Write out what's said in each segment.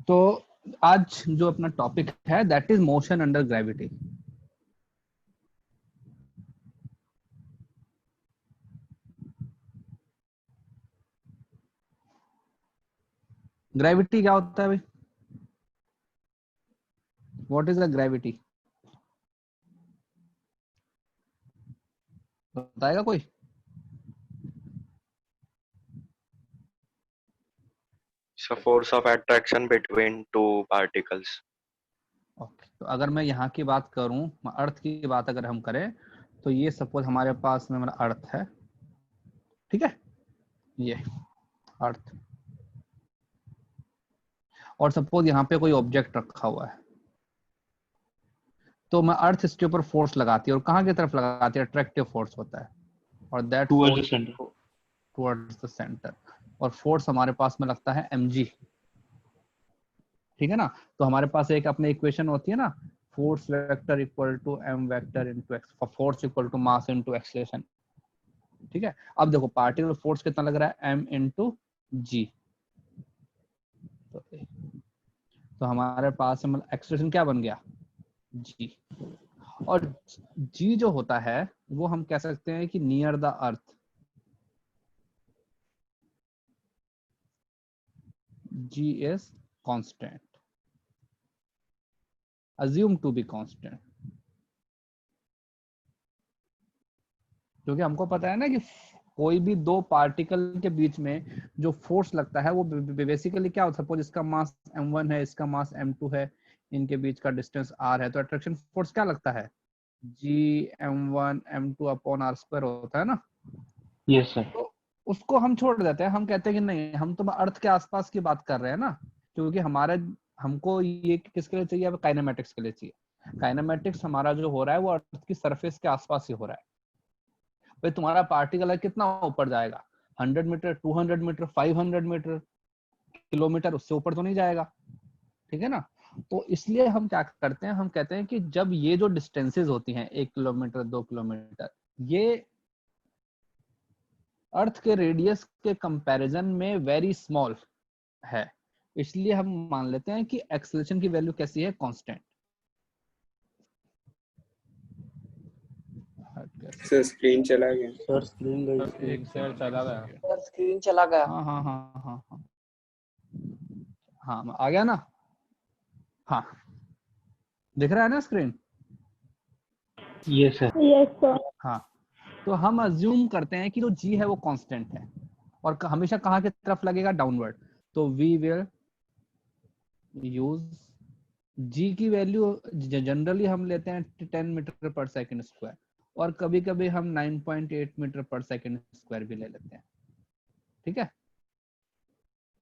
तो आज जो अपना टॉपिक है that is motion under gravity. Gravity क्या होता है भाई? What is the gravity? बताएगा कोई? So force of attraction between two particles. Okay, तो अगर मैं यहाँ की बात करूं, अर्थ की बात अगर हम करें, तो ये सपोज हमारे पास में मेरा अर्थ है, ठीक है, ये अर्थ, और सपोज यहाँ पे कोई ऑब्जेक्ट रखा हुआ है, तो मैं अर्थ इसके ऊपर फोर्स लगाती है, और कहाँ की तरफ लगाती है? अट्रैक्टिव फोर्स होता है, और that force towards the centre, और फोर्स हमारे पास में लगता है mg, ठीक है ना। तो हमारे पास एक अपने इक्वेशन होती है ना, force vector equal to m vector into X, force equal to mass into acceleration, ठीक है। अब देखो पार्टिकल फोर्स कितना लग रहा है? m into g। तो हमारे पास एक्सेलरेशन क्या बन गया? g। और g जो होता है वो हम कह सकते हैं कि near the earth, g is constant, assume to be constant, क्योंकि हमको पता है ना कि कोई भी दो पार्टिकल के बीच में जो फोर्स लगता है वो बेसिकली क्या होता है? सपोज इसका मास m1 है, इसका मास m2 है, इनके बीच का डिस्टेंस r है, तो अट्रैक्शन फोर्स क्या लगता है? g m1 m2 upon r square होता है ना। Yes sir. तो उसको हम छोड़ देते हैं, हम कहते हैं कि नहीं, हम तो अर्थ के आसपास की बात कर रहे हैं ना, क्योंकि हमारे हमको ये किसके लिए चाहिए? काइनेमेटिक्स के लिए चाहिए। काइनेमेटिक्स हमारा जो हो रहा है वो अर्थ की सरफेस के आसपास ही हो रहा है। भाई तुम्हारा पार्टिकल है कितना ऊपर जाएगा? 100 मीटर, 200 मीटर, 500 मीटर, किलोमीटर, उससे ऊपर तो नहीं जाएगा, ठीक है ना। तो इसलिए हम क्या करते हैं, हम कहते हैं कि जब ये जो डिस्टेंसेस होती हैं 1 किलोमीटर 2 किलोमीटर, ये अर्थ के रेडियस के कंपैरिजन में वेरी स्मॉल है, इसलिए हम मान लेते हैं कि एक्सेलरेशन की वैल्यू कैसी है? कांस्टेंट। सर स्क्रीन चला गया। सर स्क्रीन गई। एक सेकंड चला गया। सर स्क्रीन चला गया। हाँ हाँ हाँ हाँ हाँ हाँ आ गया ना। हाँ दिख रहा है ना screen? Yes sir. Yes sir. हाँ, तो हम अज्यूम करते हैं कि जो g है वो कांस्टेंट है, और हमेशा कहाँ की तरफ लगेगा? डाउनवर्ड। तो वी विल यूज g की वैल्यू जनरली हम लेते हैं 10 मीटर पर सेकंड स्क्वायर, और कभी कभी हम 9.8 मीटर पर सेकंड स्क्वायर भी ले लेते हैं, ठीक है।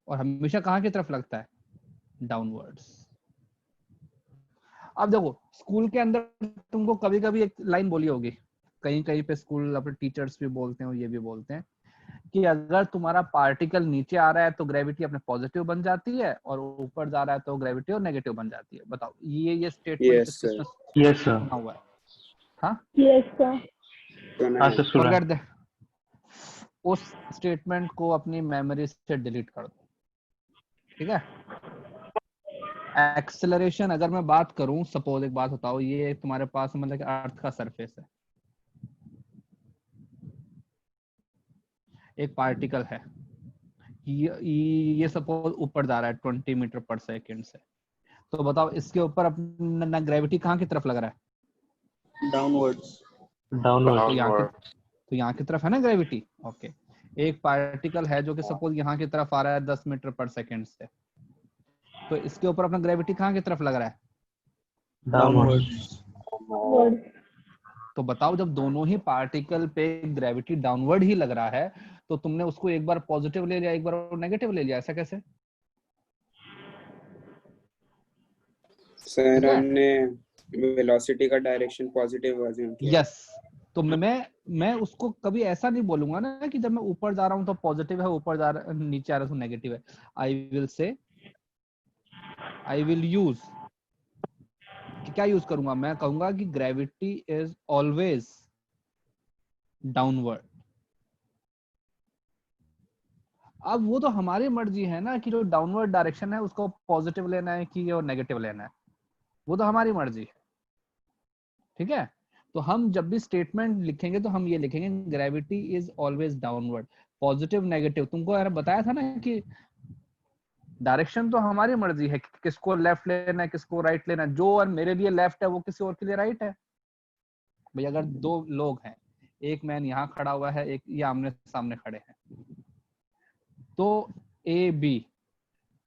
और हमेशा कहाँ की तरफ लगता है? डाउनवर्ड्स। अब देखो स्कूल के अंदर तुमको कभी कभी एक लाइन बोली होगी, कहीं कहीं पे स्कूल अपने टीचर्स भी बोलते हैं और ये भी बोलते हैं कि अगर तुम्हारा पार्टिकल नीचे आ रहा है तो ग्रेविटी अपने पॉजिटिव बन जाती है, और ऊपर जा रहा है तो ग्रेविटी और नेगेटिव बन जाती है। बताओ ये statement yes sir. Yes sir. सुना हुआ है? हाँ यस सर। हाँ सर सुना। फॉरगेट दे, उस स्टेटमेंट को अपनी मेमोरी से डिलीट कर दो, ठीक है। एक्सेलरेशन अगर मैं बात करूं, सपोज एक बात बताओ, ये तुम्हारे पास मतलब कि अर्थ का सरफेस है, एक पार्टिकल है, ये सपोज ऊपर जा रहा है 20 मीटर पर सेकंड से, तो बताओ इसके ऊपर अपना ग्रेविटी कहाँ की तरफ लग रहा है? डाउनवर्ड्स। तो यहाँ की तरफ है ना ग्रेविटी। ओके, एक पार्टिकल है जो कि सपोज यहाँ की तरफ आ रहा है 10 मीटर पर सेकंड से, तो इसके ऊपर अपना ग्रेविटी कहाँ की तरफ लग रहा है? डाउनवर्ड्स। तो बताओ जब दोनों ही पार्टिकल पे ग्रेविटी डाउनवर्ड ही लग रहा है, तो तुमने उसको एक बार पॉजिटिव ले लिया, एक बार नेगेटिव ले लिया, ऐसा कैसे? सर हमने वेलोसिटी का डायरेक्शन पॉजिटिव अज्यूम किया। यस, तो मैं उसको कभी ऐसा नहीं बोलूंगा ना कि जब मैं ऊपर जा रहा हूँ तो पॉजिटिव है, ऊपर जा रहा नीचे आ रहा है तो नेगेटिव है। आई विल यूज, क्या यूज करूंगा? मैं कहूंगा कि ग्रेविटी इज ऑलवेज डाउनवर्ड। अब वो तो हमारी मर्जी है ना कि जो डाउनवर्ड डायरेक्शन है उसको पॉजिटिव लेना है कि और नेगेटिव लेना है, वो तो हमारी मर्जी है। ठीक है, तो हम जब भी स्टेटमेंट लिखेंगे तो हम ये लिखेंगे gravity is always downward, positive negative. तुमको यार बताया था ना कि डायरेक्शन तो हमारी मर्जी है, किसको लेफ्ट लेना है किसको राइट लेना है। जो और मेरे लिए लेफ्ट है वो किसी और के लिए राइट है। भाई अगर दो लोग हैं, एक मैन यहाँ खड़ा हुआ है, एक ये आमने सामने खड़े हैं, तो ए बी,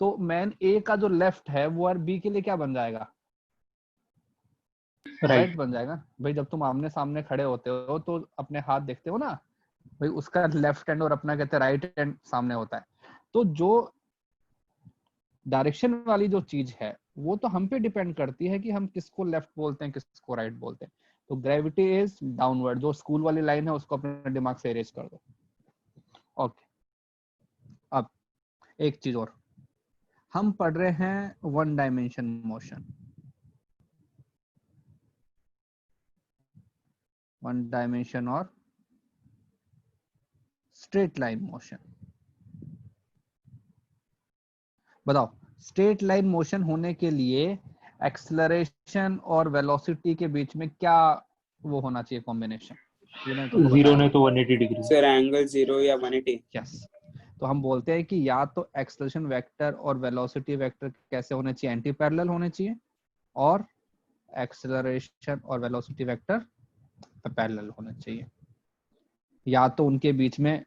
तो मैन ए का जो लेफ्ट है वो और बी के लिए क्या बन जाएगा, राइट बन जाएगा। भाई जब तुम आमने सामने खड़े होते हो तो अपने हाथ देखते हो ना, भाई उसका लेफ्ट हैंड और अपना कहते हैं राइट हैंड सामने होता है। तो जो डायरेक्शन वाली जो चीज है वो तो हम पे डिपेंड करती है कि हम किसको लेफ्ट बोलते हैं किसको राइट बोलते हैं। तो ग्रेविटी इज डाउनवर्ड, जो स्कूल वाली लाइन है उसको अपने दिमाग से इरेज कर दो। ओके, अब एक चीज और, हम पढ़ रहे हैं one dimension motion, one dimension और स्ट्रेट लाइन मोशन। बताओ, स्ट्रेट लाइन मोशन होने के लिए एक्सेलरेशन और वेलोसिटी के बीच में क्या वो होना चाहिए कॉम्बिनेशन? जीरो नहीं तो 180 डिग्री। सर एंगल 0 या 180। यस, तो हम बोलते हैं कि या तो एक्सेलरेशन वेक्टर और वेलोसिटी वेक्टर कैसे होने चाहिए, एंटी पैरेलल होने चाहिए, और एक्सेलरेशन और वेलोसिटी वेक्टर पैरेलल होने चाहिए। या तो उनके बीच में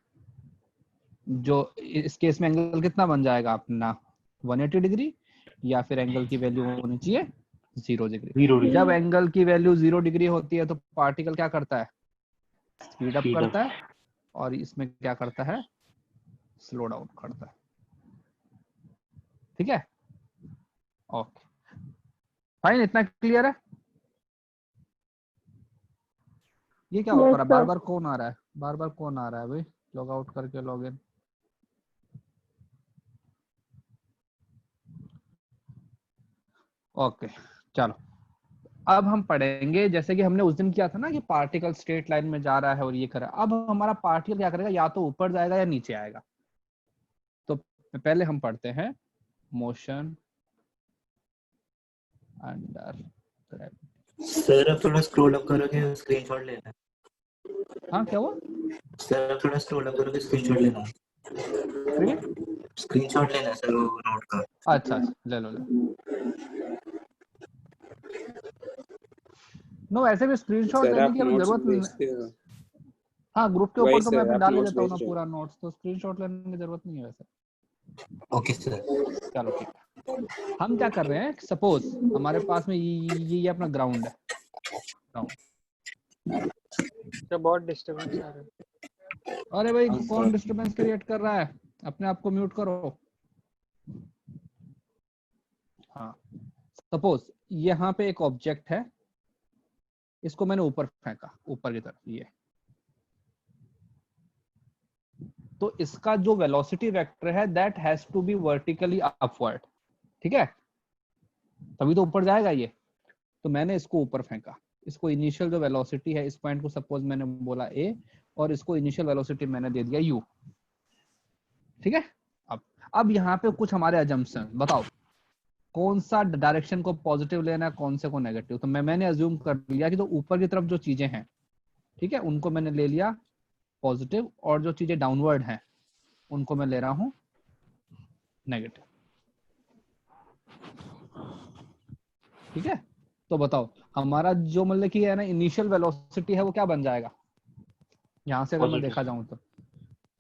जो इस केस में एंगल कितना बन जाएगा अपना 180 डिग्री, या फिर एंगल की वैल्यू होनी चाहिए 0 डिग्री। जब एंगल की वैल्यू 0 डिग्री होती है तो पार्टिकल क्या करता है, स्पीड अप करता है, और इसमें क्या करता है, स्लो डाउन करता है। ठीक है, ओके फाइन, इतना क्लियर है? ये क्या हो रहा है, बार बार कौन आ रहा है, बार बार कौन आ रहा है भाई, लॉग आउट करके लॉग इन। ओके चलो, अब हम पढ़ेंगे जैसे कि हमने उस दिन किया था ना कि पार्टिकल स्ट्रेट लाइन में जा रहा है और ये कर रहा है। अब हमारा पार्टिकल क्या करेगा, या तो ऊपर जाएगा या नीचे आएगा। तो पहले हम पढ़ते हैं मोशन अंडर ग्रेविटी। सर आप थोड़ा स्क्रॉल अप करोगे, स्क्रीनशॉट लेना है। हाँ क्या हुआ सर आप थोड़ा स्क्रॉल अप करोगे, स्क्रीनशॉट लेना है। स्क्रीनशॉट लेना है सर वो नोट का। अच्छा ले लो। नो ऐसे भी स्क्रीनशॉट लेने की जरूरत नहीं। हाँ ग्रुप के ऊपर तो मैं डाल ही देता हूँ ना पूरा नोट्स, तो स्क्रीनशॉट लेने की जरूरत नहीं है वैसे। ओके सर, चलो ठीक है, हम क्या कर रहे हैं, सपोज हमारे पास में ये अपना ग्राउंड है, ग्राउंड। बहुत डिस्टर्बेंस आ रहा है। अरे भाई कौन डिस्टर्बेंस क्रिएट कर रहा है, अपने आप को म्यूट करो। हाँ सपोज यहाँ पे एक ऑब्जेक्ट है, इसको मैंने ऊपर फेंका, ऊपर की तरफ, ये तो इसका जो वेलोसिटी वेक्टर है that has to be vertically upward. ठीक है, तभी तो ऊपर जाएगा ये। तो मैंने इसको ऊपर फेंका, इसको इनिशियल जो वेलोसिटी है, इस पॉइंट को सपोज मैंने बोला a, और इसको इनिशियल वेलोसिटी मैंने दे दिया u। ठीक है, अब यहाँ पे कुछ हमारे अजम्पशन, बताओ कौन सा डायरेक्शन को पॉजिटिव लेना है, कौन से को नेगेटिव। तो मैंने अज्यूम कर लिया कि तो ऊपर की तरफ जो चीजें हैं, ठीक है, उनको मैंने ले लिया पॉजिटिव, और जो चीजें डाउनवर्ड हैं उनको मैं ले रहा हूं नेगेटिव। ठीक है, तो बताओ हमारा जो मतलब कि है ना इनिशियल वेलोसिटी है वो क्या बन जाएगा, यहां से अगर मैं देखा जाऊं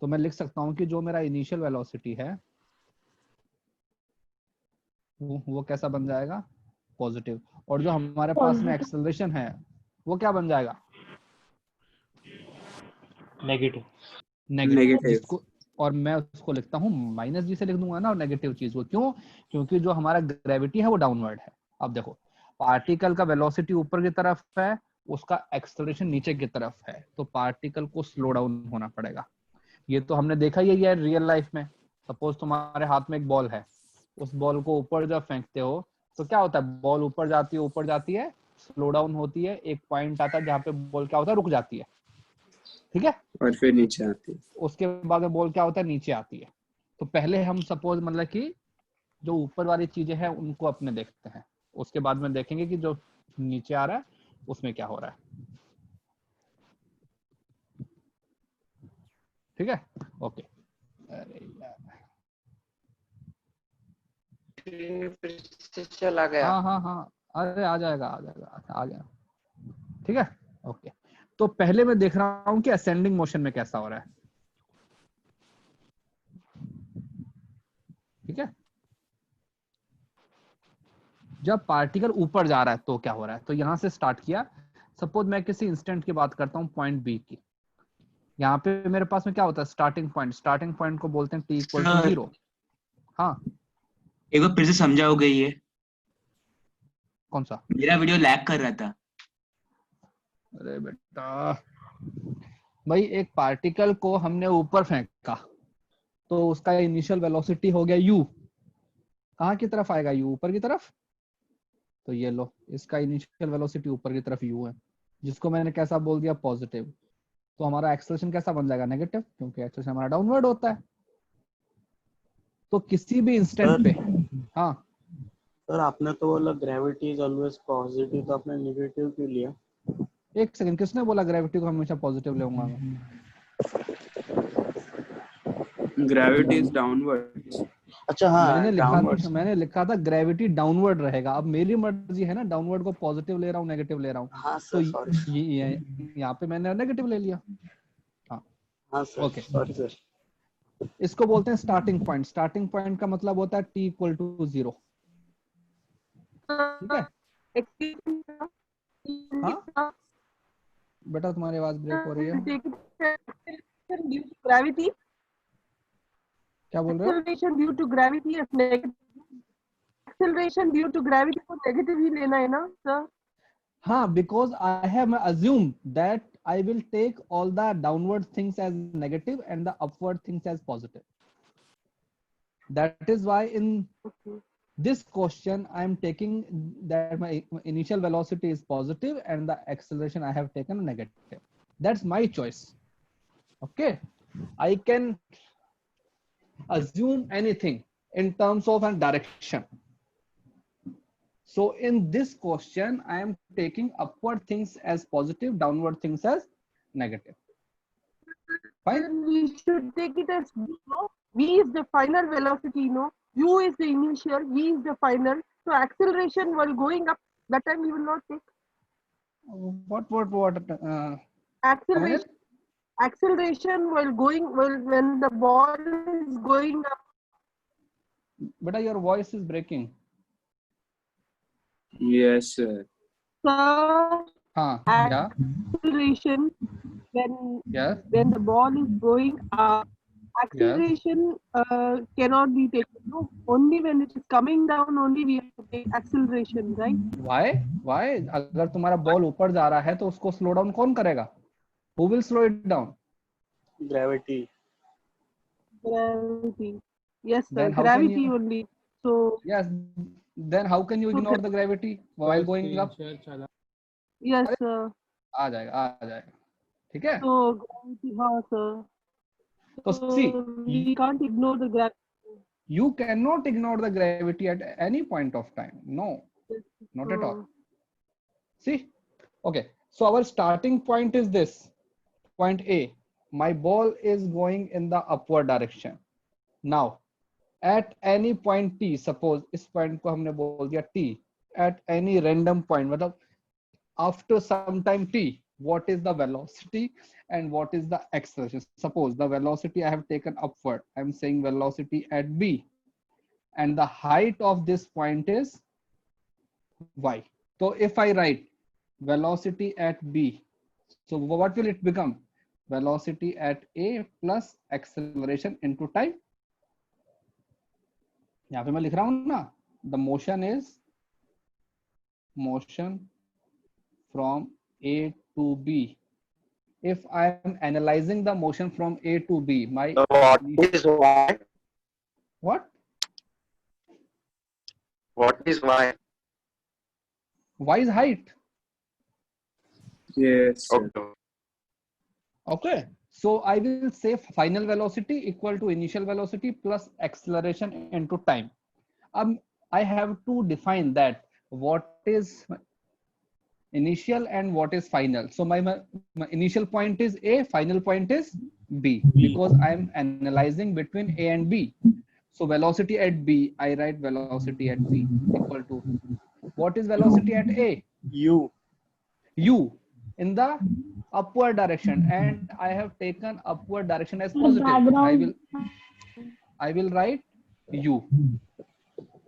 तो मैं लिख सकता हूं कि जो मेरा इनिशियल वेलोसिटी है वो कैसा बन जाएगा, पॉजिटिव। और जो हमारे पास में एक्सेलरेशन है वो क्या बन जाएगा, नेगेटिव। और मैं उसको लिखता हूँ माइनस जी से लिख दूंगा ना, और नेगेटिव चीज वो क्यों, क्योंकि जो हमारा ग्रेविटी है वो डाउनवर्ड है। अब देखो पार्टिकल का वेलोसिटी ऊपर की तरफ है, उसका एक्सेलरेशन नीचे की तरफ है, तो पार्टिकल को स्लो डाउन होना पड़ेगा। ये तो हमने देखा ही है रियल लाइफ में। सपोज तुम्हारे हाथ में एक बॉल है, उस बॉल को ऊपर जब फेंकते हो तो क्या होता है, बॉल ऊपर जाती है, स्लो डाउन होती है, एक पॉइंट आता है जहाँ पे बॉल क्या होता है, रुक जाती है। ठीक है, और फिर नीचे आती है, उसके बाद में बॉल क्या होता है, नीचे आती है। तो पहले हम सपोज मतलब कि जो ऊपर वाली चीजें हैं उनको अपने देखते हैं, उसके बाद में देखेंगे कि जो नीचे आ रहा है उसमें क्या हो रहा है। ठीक है, ओके। अरे यार, फिर से चला गया। हाँ, अरे आ जाएगा आ गया। ठीक है, ओके। तो पहले मैं देख रहा हूं कि असेंडिंग मोशन में कैसा हो रहा है। ठीक है, जब पार्टिकल ऊपर जा रहा है तो क्या हो रहा है, तो यहां से स्टार्ट किया। सपोज मैं किसी इंस्टेंट की बात करता हूँ, पॉइंट बी की। यहाँ पे मेरे पास में क्या होता है, स्टार्टिंग पॉइंट को बोलते हैं t इक्वल टू 0। हाँ, एक बार फिर से समझाओगे ये? कौन सा? मेरा वीडियो लैग कर रहा था। अरे बेटा भाई, एक पार्टिकल को हमने ऊपर फेंका तो उसका इनिशियल वेलोसिटी हो गया u। कहाँ की तरफ आएगा u? ऊपर की तरफ। तो ये लो, इसका इनिशियल वेलोसिटी ऊपर की तरफ u है, जिसको मैंने कैसा बोल दिया, पॉजिटिव। तो हमारा एक्सेलरेशन कैसा बन जाएगा, नेगेटिव, क्योंकि एक्सेलरेशन हमारा डाउनवर्ड होता है। तो किसी भी इंस्टेंट पे, हाँ सर आपने तो बोला ग्रेविटी इज ऑलवेज पॉजिटिव, तो आपने नेगेटिव क्यों लिया? एक सेकंड, किसने बोला ग्रेविटी को हमेशा पॉजिटिव लेऊंगा मैं? Gravity is downwards. अच्छा हाँ, मैंने लिखा था ग्रेविटी डाउनवर्ड रहेगा। अब मेरी मर्जी है ना, डाउनवर्ड को पॉजिटिव ले रहा हूँ नेगेटिव ले रहा हूँ। हाँ तो सर, सॉरी। यहाँ पे मैंने नेगेटिव ले लिया। हाँ सर, ओके, सॉरी सर। इसको बोलते हैं स्टार्टिंग पॉइंट। स्टार्टिंग पॉइंट का मतलब होता है t इक्वल टू 0। ठीक है, हाँ बेटा तुम्हारी आवाज ब्रेक हो रही है, ग्रेविटी, क्या बोल रहे हो? acceleration due to gravity is negative. Acceleration due to gravity को नेगेटिव ही लेना है ना सर? हाँ, because I have assumed that I will take all the downward things as negative and the upward things as positive. That is why in this question I am taking that my initial velocity is positive and the acceleration I have taken negative. That's my choice. Okay, I can assume anything in terms of a direction. So in this question, I am taking upward things as positive, downward things as negative. Fine. Then we should take it as v, no? V is the final velocity, no? U is the initial, V is the final. So acceleration while going up, that time we will not take. What? Acceleration while going, when the ball is going up. Beta, your voice is breaking. Yes, sir. So Yeah. acceleration when the ball is going up, acceleration cannot be taken. No, only when it is coming down, only we have to take acceleration, right? Why? अगर तुम्हारा ball ऊपर जा रहा है तो उसको slow down कौन करेगा? Who will slow it down? Gravity. Yes, sir. Gravity only. So yes. Then how can you ignore the gravity while going up? Yes, sir. आ जाएगा. ठीक है? So gravity, हाँ sir. So see, we can't ignore the gravity. You cannot ignore the gravity at any point of time. No, not at all. See, okay. So our starting point is this, point A. My ball is going in the upward direction. Now, at any point T, suppose इस point को हमने बोल दिया T, at any random point, मतलब after some time T, what is the velocity and what is the acceleration? Suppose the velocity I have taken upward, I am saying velocity at B, and the height of this point is y. So if I write velocity at B, so what will it become? Velocity at A plus acceleration into time. यहाँ पे मैं लिख रहा हूँ ना, the motion is motion from A to B. If I am analyzing the motion from A to B, my what is y? What? What is y? Y is height. Yes, sir. Okay. Okay. So I will say final velocity equal to initial velocity plus acceleration into time. I have to define that what is initial and what is final. So my initial point is A, final point is B, because I am analyzing between A and B. So velocity at B, I write velocity at B equal to, what is velocity at A? U in the upward direction, and I have taken upward direction as positive. I will write U.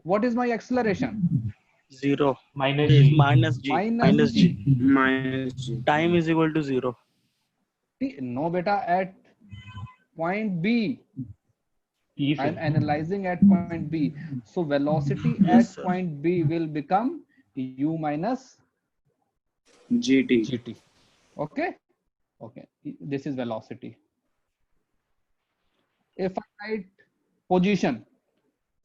What is my acceleration? 0 minus g. minus g Minus G. minus g. time is equal to 0. No beta, at point B. P I'm से analyzing at point B. So velocity Yes, at sir. point B will become U minus gt. GT. Okay. Okay. This is velocity. If I write position,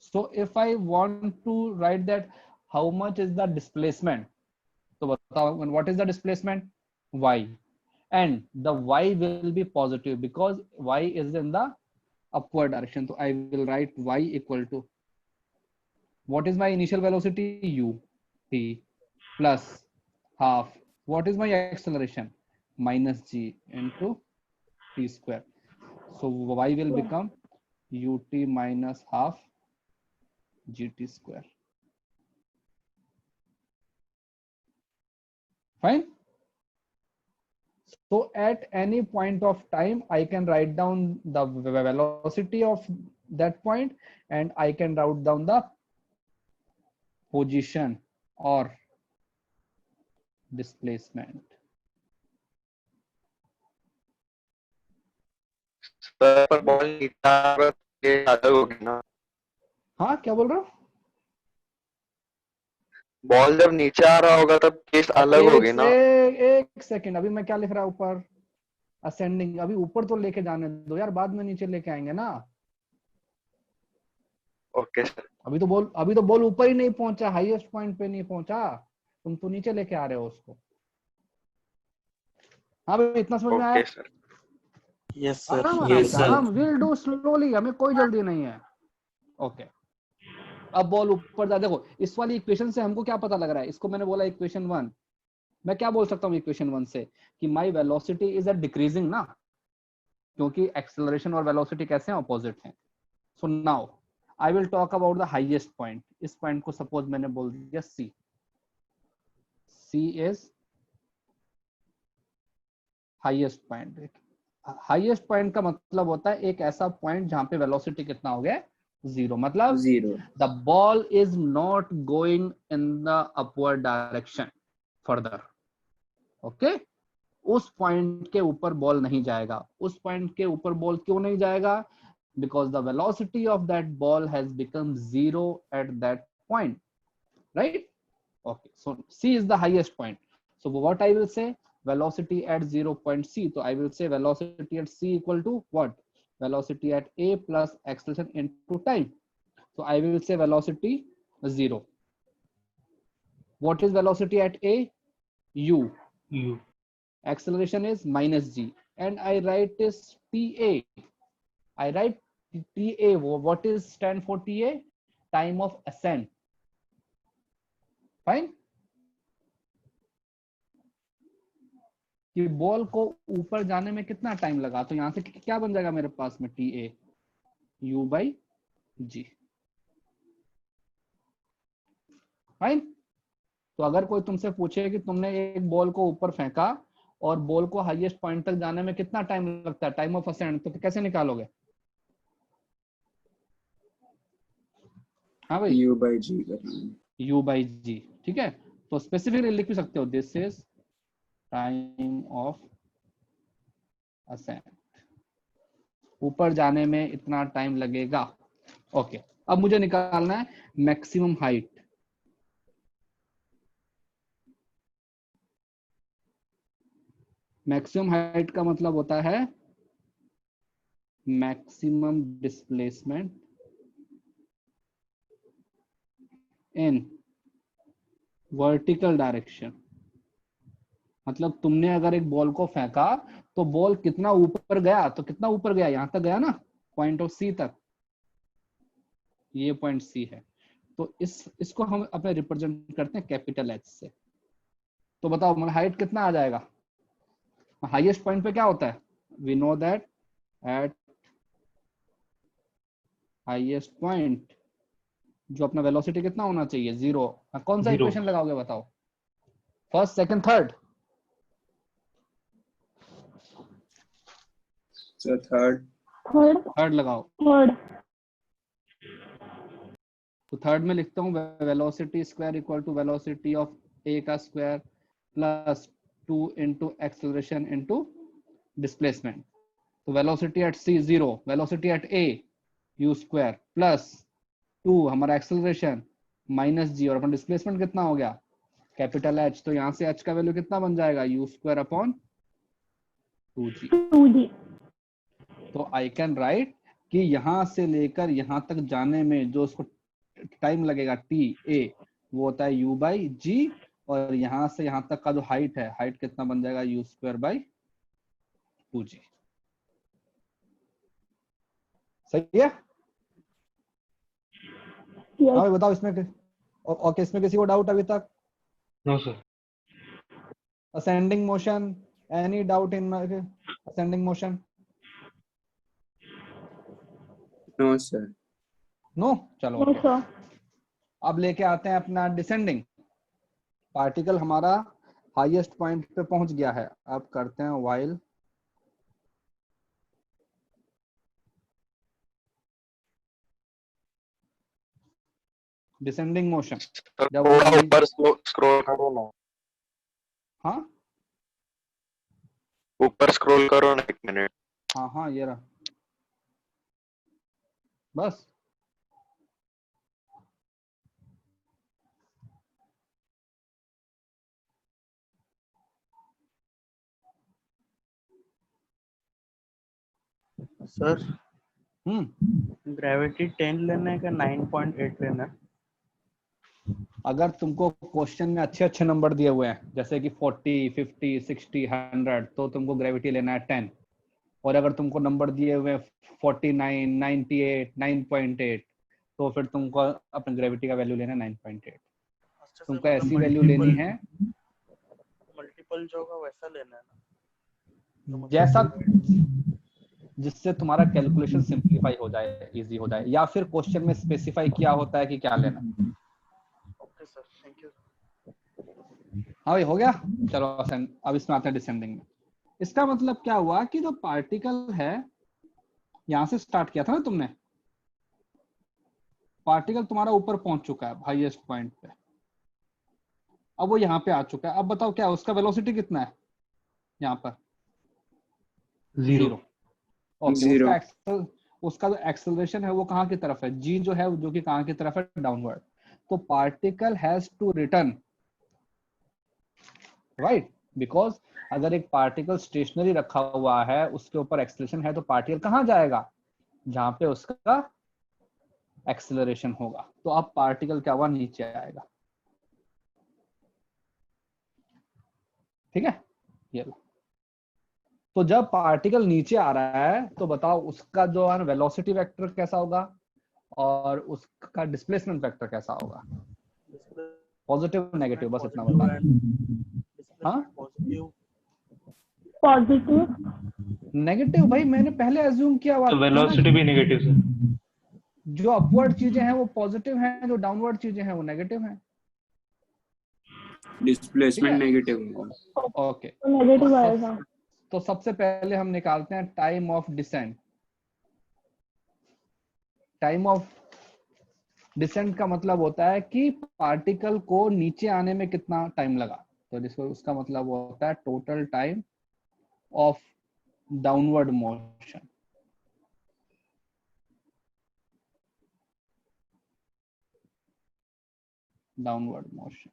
so if I want to write that how much is the displacement, so what is the displacement? Y, and the Y will be positive because Y is in the upward direction. So I will write Y equal to, what is my initial velocity? U t plus half, what is my acceleration? Minus g into t square. So Y will become ut minus half gt square. Fine. So at any point of time, I can write down the velocity of that point, and I can write down the position or displacement. पर ball नीचे आ रहा है, ये अलग होगी ना? हाँ, क्या बोल रहा हूँ? बॉल जब नीचे आ रहा होगा तब केस अलग होगी ना? एक सेकंड, अभी मैं क्या लिख रहा हूँ ऊपर? असेंडिंग. अभी ऊपर तो लेके जाने दो यार, बाद में नीचे लेके आएंगे ना. Okay sir. अभी तो बॉल ऊपर ही नहीं पहुंचा, हाईएस्ट पॉइंट पे नहीं पहुंचा, तुम तो नीचे लेके आ रहे हो उसको. हाँ भाई, इतना समझ में आया? Okay sir. Yes, sir. आराम, विल डू स्लोली, हमें कोई जल्दी नहीं है. ओके. अब बॉल ऊपर जा, देखो इस वाली इक्वेशन से हमको क्या पता लग रहा है? इसको मैंने बोला इक्वेशन 1. मैं क्या बोल सकता हूँ इक्वेशन 1 से कि my velocity is a decreasing ना, क्योंकि एक्सेलरेशन और वेलोसिटी कैसे हैं? अपोजिट हैं. So now I will talk about the highest point. इस पॉइंट को सपोज मैंने बोल दिया C. C is highest point. Highest point का मतलब होता है एक ऐसा पॉइंट जहां पे वेलोसिटी कितना हो गया? 0. मतलब 0. The ball is not going in the upward direction further. Okay. उस पॉइंट के ऊपर बॉल नहीं जाएगा. उस पॉइंट के ऊपर बॉल क्यों नहीं जाएगा? Because the velocity of that ball has become 0 at that point, right? Okay, so C is the highest point. So what I will say? Velocity at 0 point C. So I will say velocity at C equal to what? Velocity at A plus acceleration into time. So I will say velocity 0. What is velocity at A? U. Acceleration is minus g, and I write this TA. I write TA. What is stand for TA? Time of ascent. Fine. कि ball को ऊपर जाने में कितना time लगा, तो यहां से क्या बन जाएगा मेरे पास में? TA U by G. Fine. तो अगर कोई तुमसे पूछे कि तुमने एक बॉल को ऊपर फेंका और बॉल को हाईएस्ट पॉइंट तक जाने में कितना टाइम लगता है, टाइम ऑफ असेंट, तो कैसे निकालोगे? हाँ भाई, U by G. U by G. ठीक है. तो स्पेसिफिकली लिख भी सकते हो, this is time of ascent. ऊपर जाने में इतना टाइम लगेगा. ओके. अब मुझे निकालना है मैक्सिमम हाइट. मैक्सिमम हाइट का मतलब होता है maximum displacement in vertical direction. मतलब तुमने अगर एक बॉल को फेंका तो बॉल कितना ऊपर गया, तो कितना ऊपर गया, यहां तक गया ना, पॉइंट ऑफ सी तक, ये पॉइंट सी है। तो इसको हम अपने रिप्रेजेंट करते हैं कैपिटल एच से। तो बताओ मतलब हाइट कितना आ जाएगा, हाईएस्ट पॉइंट पे क्या होता है, we know that at highest point जो अपना वेलोसिटी कितना होना चाहिए, 0। कौन सा इक्वेशन लगाओगे बताओ, फर्स्ट सेकंड थर्ड, थर्ड लगाओ। तो थर्ड में लिखता हूँ velocity square equal to velocity of A का square plus 2 into acceleration into displacement. तो velocity at C 0, velocity at A u square plus 2 हमारा एक्सेलरेशन माइनस जी, और अपना डिस्प्लेसमेंट कितना हो गया कैपिटल एच। तो यहाँ से एच का वैल्यू कितना बन जाएगा, यू स्क्वायर अपॉन 2g। तो आई कैन राइट कि यहाँ से लेकर यहाँ तक जाने में जो उसको टाइम लगेगा टी ए वो होता है u बाई जी, और यहाँ से यहाँ तक का जो हाइट है, हाइट कितना बन जाएगा यू स्क्वायर बाई 2g। सही है? हाँ बताओ इसमें ओके, इसमें किसी को डाउट अभी तक? No sir. Ascending motion, any doubt in ascending motion? No sir. No, चलो ओके। अब लेके आते हैं अपना डिसेंडिंग। पार्टिकल हमारा हाईएस्ट पॉइंट पे पहुंच गया है, अब करते हैं व्हाइल डिसेंडिंग मोशन। जब थोड़ा ऊपर स्क्रॉल करो ना, हाँ ऊपर स्क्रॉल करो ना 1 मिनट। हाँ हाँ ये रहा, बस। सर ग्रेविटी 10 लेना है क्या 9.8 लेना है? अगर तुमको क्वेश्चन में अच्छे अच्छे नंबर दिए हुए हैं जैसे कि 40, 50, 60, 100 तो तुमको ग्रेविटी लेना है 10। और अगर तुमको नंबर दिए हुए हैं 49, 98, 9.8 तो फिर तुमको अपने ग्रेविटी का वैल्यू लेना है 9.8। तुमको ऐसी वैल्यू लेनी है, मल्टीपल जो होगा वैसा लेना है ना, जैसा जिससे तुम्हारा कैलकुलेशन सिंप्लीफाई हो जाए, इजी हो जाए, या फिर क्वेश्चन में स्पेसिफाई किया होता है कि क्या लेना। Okay sir, thank you. हाँ भाई हो गया, चलो अब इसमें आते हैं डिसेंडिंग में। इसका मतलब क्या हुआ कि जो पार्टिकल है यहां से स्टार्ट किया था ना तुमने, पार्टिकल तुम्हारा ऊपर पहुंच चुका है हाईएस्ट पॉइंट पे, अब वो यहाँ पे आ चुका है। अब बताओ क्या उसका वेलोसिटी कितना है यहाँ पर, 0। ओके, उसका जो एक्सेलरेशन है वो कहाँ की तरफ है, जी जो है जो कि कहाँ की तरफ है, डाउनवर्ड। तो particle has to return, right, because अगर एक पार्टिकल स्टेशनरी रखा हुआ है उसके ऊपर एक्सेलरेशन है तो पार्टिकल कहाँ जाएगा, जहां पे उसका एक्सेलरेशन होगा। तो अब पार्टिकल क्या हुआ, नीचे आएगा। ठीक है, ये लो। तो जब पार्टिकल नीचे आ रहा है तो बताओ उसका जो है वेलोसिटी वेक्टर कैसा होगा और उसका डिस्प्लेसमेंट वेक्टर कैसा होगा, पॉजिटिव नेगेटिव, बस इतना बता। हाँ पॉजिटिव नेगेटिव, भाई मैंने पहले अज्यूम किया हुआ तो वेलोसिटी भी नेगेटिव सर। जो अपवर्ड चीजें हैं वो पॉजिटिव हैं, जो डाउनवर्ड चीजें हैं वो नेगेटिव हैं। Displacement negative. ओके, नेगेटिव आएगा। तो सबसे पहले हम निकालते हैं time of descent. Time of descent का मतलब होता है कि पार्टिकल को नीचे आने में कितना टाइम लगा, तो जिसको उसका मतलब होता है total time of downward motion. Downward motion.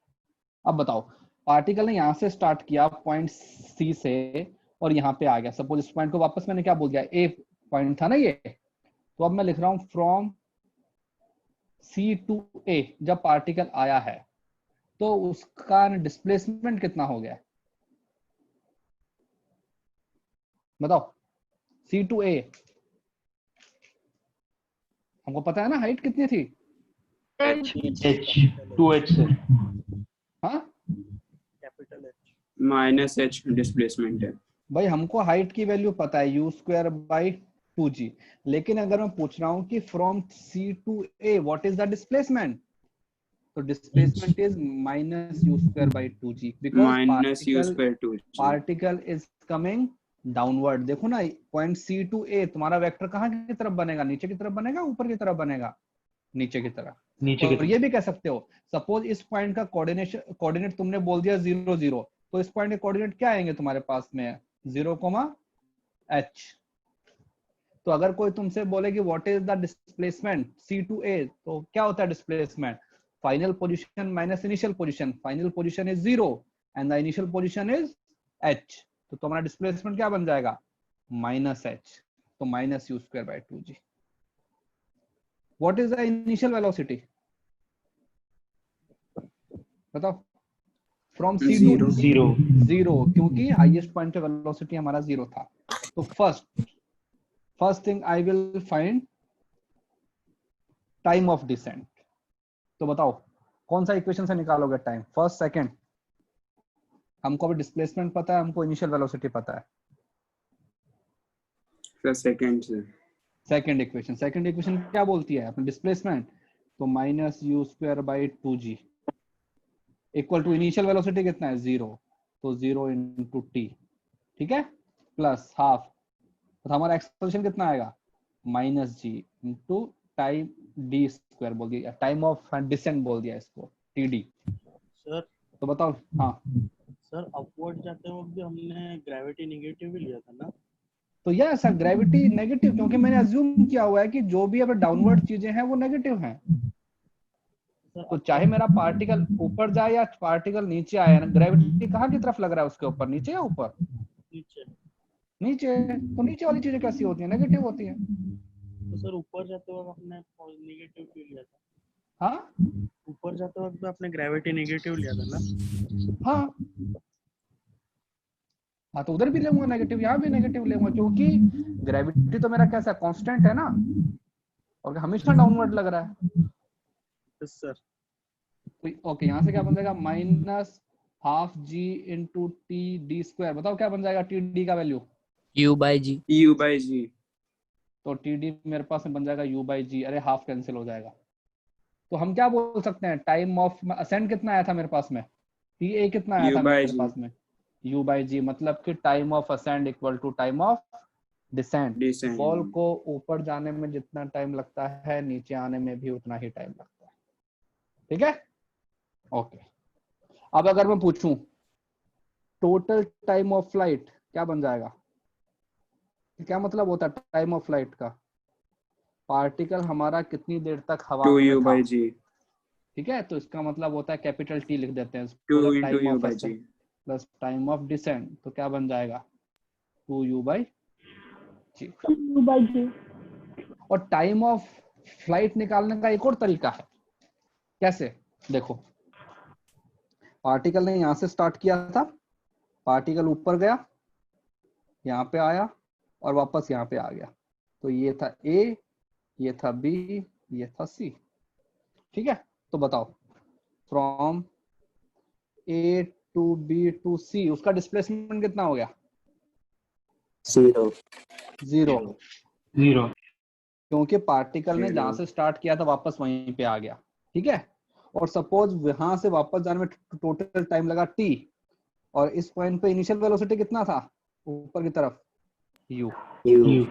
अब बताओ पार्टिकल ने यहां से स्टार्ट किया पॉइंट सी से और यहाँ पे आ गया, सपोज इस पॉइंट को वापस मैंने क्या बोल दिया, ए पॉइंट था ना ये, तो अब मैं लिख रहा हूं फ्रॉम सी टू ए। जब पार्टिकल आया है तो उसका डिस्प्लेसमेंट कितना हो गया, बताओ C to A, हमको पता है ना हाइट कितनी थी? H 2H sir. हाँ capital H minus H displacement है। भाई हमको हाइट की वैल्यू पता है u स्क्वायर बाई 2g, लेकिन अगर मैं पूछ रहा हूँ कि from C to A what is the displacement, तो displacement is minus u square by 2g because minus you square 2 particle is coming downward. देखो ना पॉइंट C to A तुम्हारा वेक्टर कहाँ की तरफ बनेगा? नीचे की तरफ बनेगा, ऊपर की तरफ बनेगा? नीचे की तरफ। नीचे और की ये भी कह सकते हो सपोज इस पॉइंट का कोऑर्डिनेट तुमने बोल दिया 0 0, तो इस पॉइंट के कोऑर्डिनेट क्या आएंगे तुम्हारे पास में? 0, h। तो अगर कोई तुमसे बोले कि what is the displacement C to A, तो क्या होता है displacement? Final position minus initial position. Final position is 0 and the initial position is h, तो तुम्हारा डिस्प्लेसमेंट क्या बन जाएगा? माइनस h, तो minus u square by 2g। What is the initial velocity बताओ? From C to Zero. Zero. 0, क्योंकि highest point पे velocity हमारा 0 था। तो first thing I will find time of descent. तो बताओ कौन सा इक्वेशन से निकालोगे टाइम? First, second? हमको अभी डिस्प्लेसमेंट पता है, हमको इनिशियल वेलोसिटी पता है। सेकंड से सेकंड इक्वेशन क्या बोलती है अपने डिस्प्लेसमेंट? तो minus you square by 2g equal to initial velocity कितना है? 0, तो 0 इंटू टी, ठीक है, प्लस हाफ, तो हमारा एक्सप्रेशन कितना आएगा? Minus g into time D square बोल दिया, टाइम ऑफ डिसेंट बोल दिया इसको, टी डी। सर तो बताओ। हाँ सर अपवर्ड जाते वक्त भी हमने ग्रेविटी नेगेटिव ही लिया था ना? तो यह सर ग्रेविटी नेगेटिव, क्योंकि मैंने अज्यूम किया हुआ है कि जो भी अगर डाउनवर्ड चीजें हैं वो नेगेटिव हैं। तो चाहे मेरा पार्टिकल ऊपर जाए या पार्टिकल नीचे आए ना, ग्रेविटी कहाँ की तरफ लग रहा है उसके ऊपर? नीचे या ऊपर? नीचे। नीचे। तो नीचे वाली चीजें कैसी होती है? नेगेटिव होती है। तो सर ऊपर जाते वक्त आपने नेगेटिव क्यों लिया था? हाँ ऊपर जाते वक्त भी आपने ग्रेविटी नेगेटिव लिया था ना? हाँ हाँ, तो उधर भी लेंगे नेगेटिव, यहाँ भी नेगेटिव लेंगे, क्योंकि ग्रेविटी तो मेरा कैसा कांस्टेंट है ना, और हमेशा डाउनवर्ड लग रहा है। Yes sir. तो ओके, यहाँ से क्या बन जाएगा? माइनस हाफ जी इंटू टी डी स्क्वायर। बताओ क्या बन जाएगा टी डी का वैल्यू? यू बाई जी। तो टी डी मेरे पास में बन जाएगा यू बाई जी। अरे हाफ कैंसिल हो जाएगा। तो हम क्या बोल सकते हैं? टाइम ऑफ असेंड कितना आया था मेरे पास में? टी ए कितना आया U था by मेरे G. पास में? यू बाई जी, मतलब कि time of ascend equal to time of descent. Descent. Ball को ऊपर जाने में जितना टाइम लगता है, नीचे आने में भी उतना ही टाइम लगता है। ठीक है, ओके। अब अगर मैं पूछूं टोटल टाइम ऑफ फ्लाइट, क्या बन जाएगा? क्या मतलब होता है टाइम ऑफ फ्लाइट का? पार्टिकल हमारा कितनी देर तक हवा 2 में U था, by G. ठीक है, तो इसका मतलब होता है कैपिटल टी लिख देते हैं, 2 into टाइम U ऑफ by G. Plus time of descent, तो क्या बन जाएगा? 2u बाई जी। और टाइम ऑफ फ्लाइट निकालने का एक और तरीका है। कैसे? देखो, पार्टिकल ने यहां से स्टार्ट किया था, पार्टिकल ऊपर गया, यहाँ पे आया और वापस यहाँ पे आ गया। तो ये था ए, ये था बी, ये था सी, ठीक है। तो बताओ from A to B to C उसका डिस्प्लेसमेंट कितना हो गया? 0 0, 0. क्योंकि पार्टिकल ने 0. जहां से स्टार्ट किया था वापस वहीं पे आ गया, ठीक है। और सपोज वहां से वापस जाने में टोटल टाइम लगा t, और इस पॉइंट पे इनिशियल वेलोसिटी कितना था ऊपर की तरफ? u। U.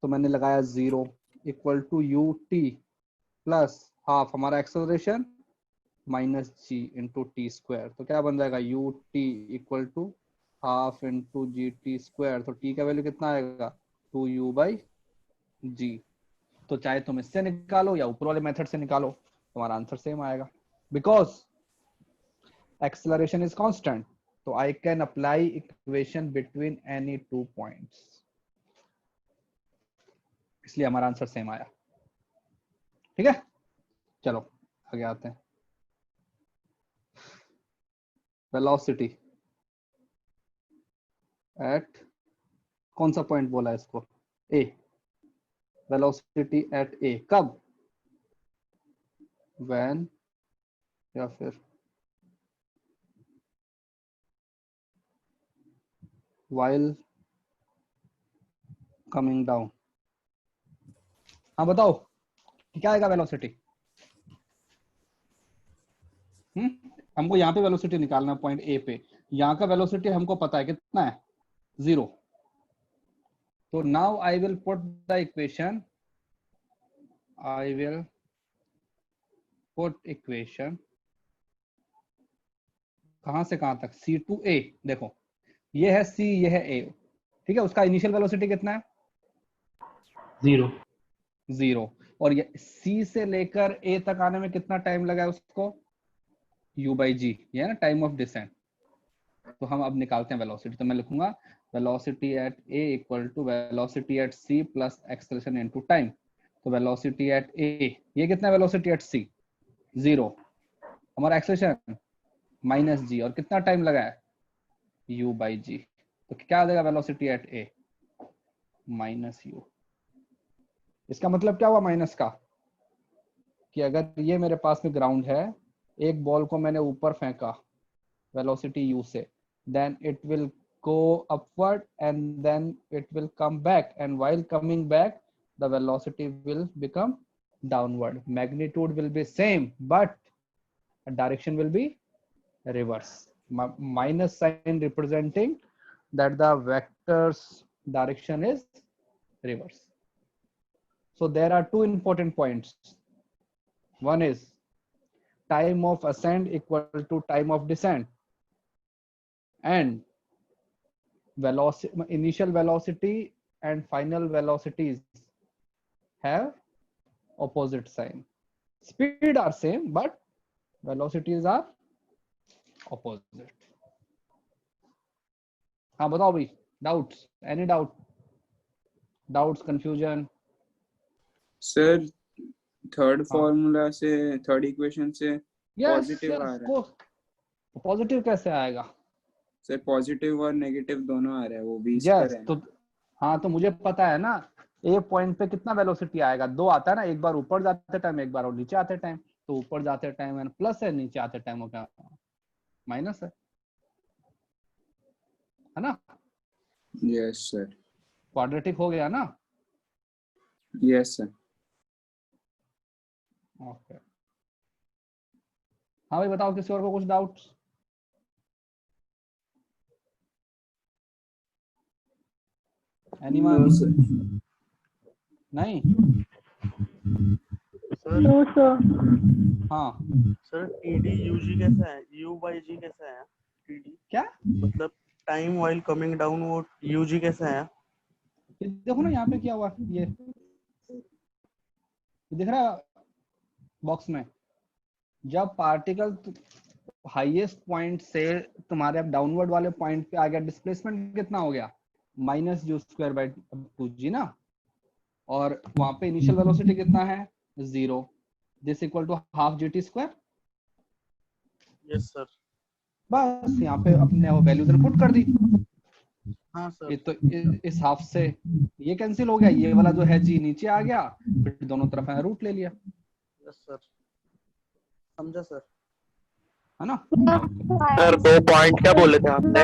तो मैंने लगाया 0 equal to u t plus half हमारा acceleration minus g into t square. तो क्या बन जाएगा? U t equal to half into g t square. तो टी का वैल्यू कितना आएगा? 2u बाई जी। तो चाहे तुम इससे निकालो या ऊपर वाले मेथड से निकालो, तुम्हारा आंसर सेम आएगा, बिकॉज एक्सेलरेशन इज कांस्टेंट। तो I can apply equation between any 2 points, इसलिए हमारा आंसर सेम आया। ठीक है, चलो आगे आते हैं। वेलोसिटी एट कौन सा पॉइंट बोला है इसको? ए, वेलोसिटी एट ए, कब? व्हेन, या फिर while coming down। हाँ बताओ क्या आएगा वेलोसिटी? हमको यहाँ पे वेलोसिटी निकालना है पॉइंट ए पे, यहाँ का वेलोसिटी हमको पता है कितना है, 0। तो now I will put the equation, I will put equation कहां से कहां तक, सी टू ए। देखो ये है सी, ये है ए, ठीक है। उसका इनिशियल वेलोसिटी कितना है? 0। और ये सी से लेकर ए तक आने में कितना टाइम लगा है उसको? u बाई जी, ये है ना टाइम ऑफ डिसेंट। तो हम अब निकालते हैं वेलोसिटी। तो मैं लिखूंगा velocity at A equal to velocity at C plus acceleration into time. तो वेलोसिटी एट ए, ये कितना वेलोसिटी एट सी? 0। हमारा एक्सेलरेशन माइनस जी, और कितना टाइम लगा है? u बाई जी। तो क्या आ जाएगा velocity at A? Minus u। इसका मतलब क्या हुआ माइनस का? कि अगर ये मेरे पास में ग्राउंड है, एक बॉल को मैंने ऊपर फेंका वेलोसिटी u से, then it will go upward and then it will come back, and while coming back the velocity will become downward. Magnitude will be same but direction will be reverse. Minus sign representing that the vector's direction is reverse. So there are two important points. One is time of ascent equal to time of descent, and velocity, initial velocity and final velocities have opposite sign. Speed are same but velocities are opposite. हाँ बताओ भाई, doubts, any doubts, confusion? Sir third formula से, third equation से positive आ रहा है। Positive कैसे आएगा sir? Positive और नेगेटिव दोनों आ रहा है, वो 20 yes, पर है। तो हाँ, तो मुझे पता है ना ए पॉइंट पे कितना वेलोसिटी आएगा, 2 आता है ना, एक बार ऊपर जाते टाइम, एक बार और नीचे आते टाइम। तो ऊपर जाते टाइम प्लस है, नीचे आते टाइम क्या माइनस है ना? Yes sir. क्वाड्रेटिक हो गया ना? Yes sir. ओके, हाँ भाई बताओ, किसी और को कुछ डाउट्स? एनीवन? नहीं नो सर। हाँ सर टीडी यूजी कैसा है, यू बाई जी कैसा है? टीडी क्या मतलब टाइम व्हाइल कमिंग डाउन, वो यूजी कैसा है? देखो ना यहाँ पे क्या हुआ, ये दिख रहा है बॉक्स में, जब पार्टिकल हाईएस्ट पॉइंट से तुम्हारे अब डाउनवर्ड वाले पॉइंट पे आ गया, डिस्प्लेसमेंट कितना हो गया? Minus you square by 2g ना। और वहां पे इनिशियल वेलोसिटी कितना है? 0। This equal to half gt square. Yes sir. बस यहाँ पे अपने वो वैल्यू इधर पुट कर दी। हाँ सर। ये तो इस हाफ से ये कैंसिल हो गया, ये वाला जो है g नीचे आ गया, फिर दोनों तरफ है रूट ले लिया। यस सर, समझा सर, है ना? सर 2 पॉइंट क्या बोले थे आपने?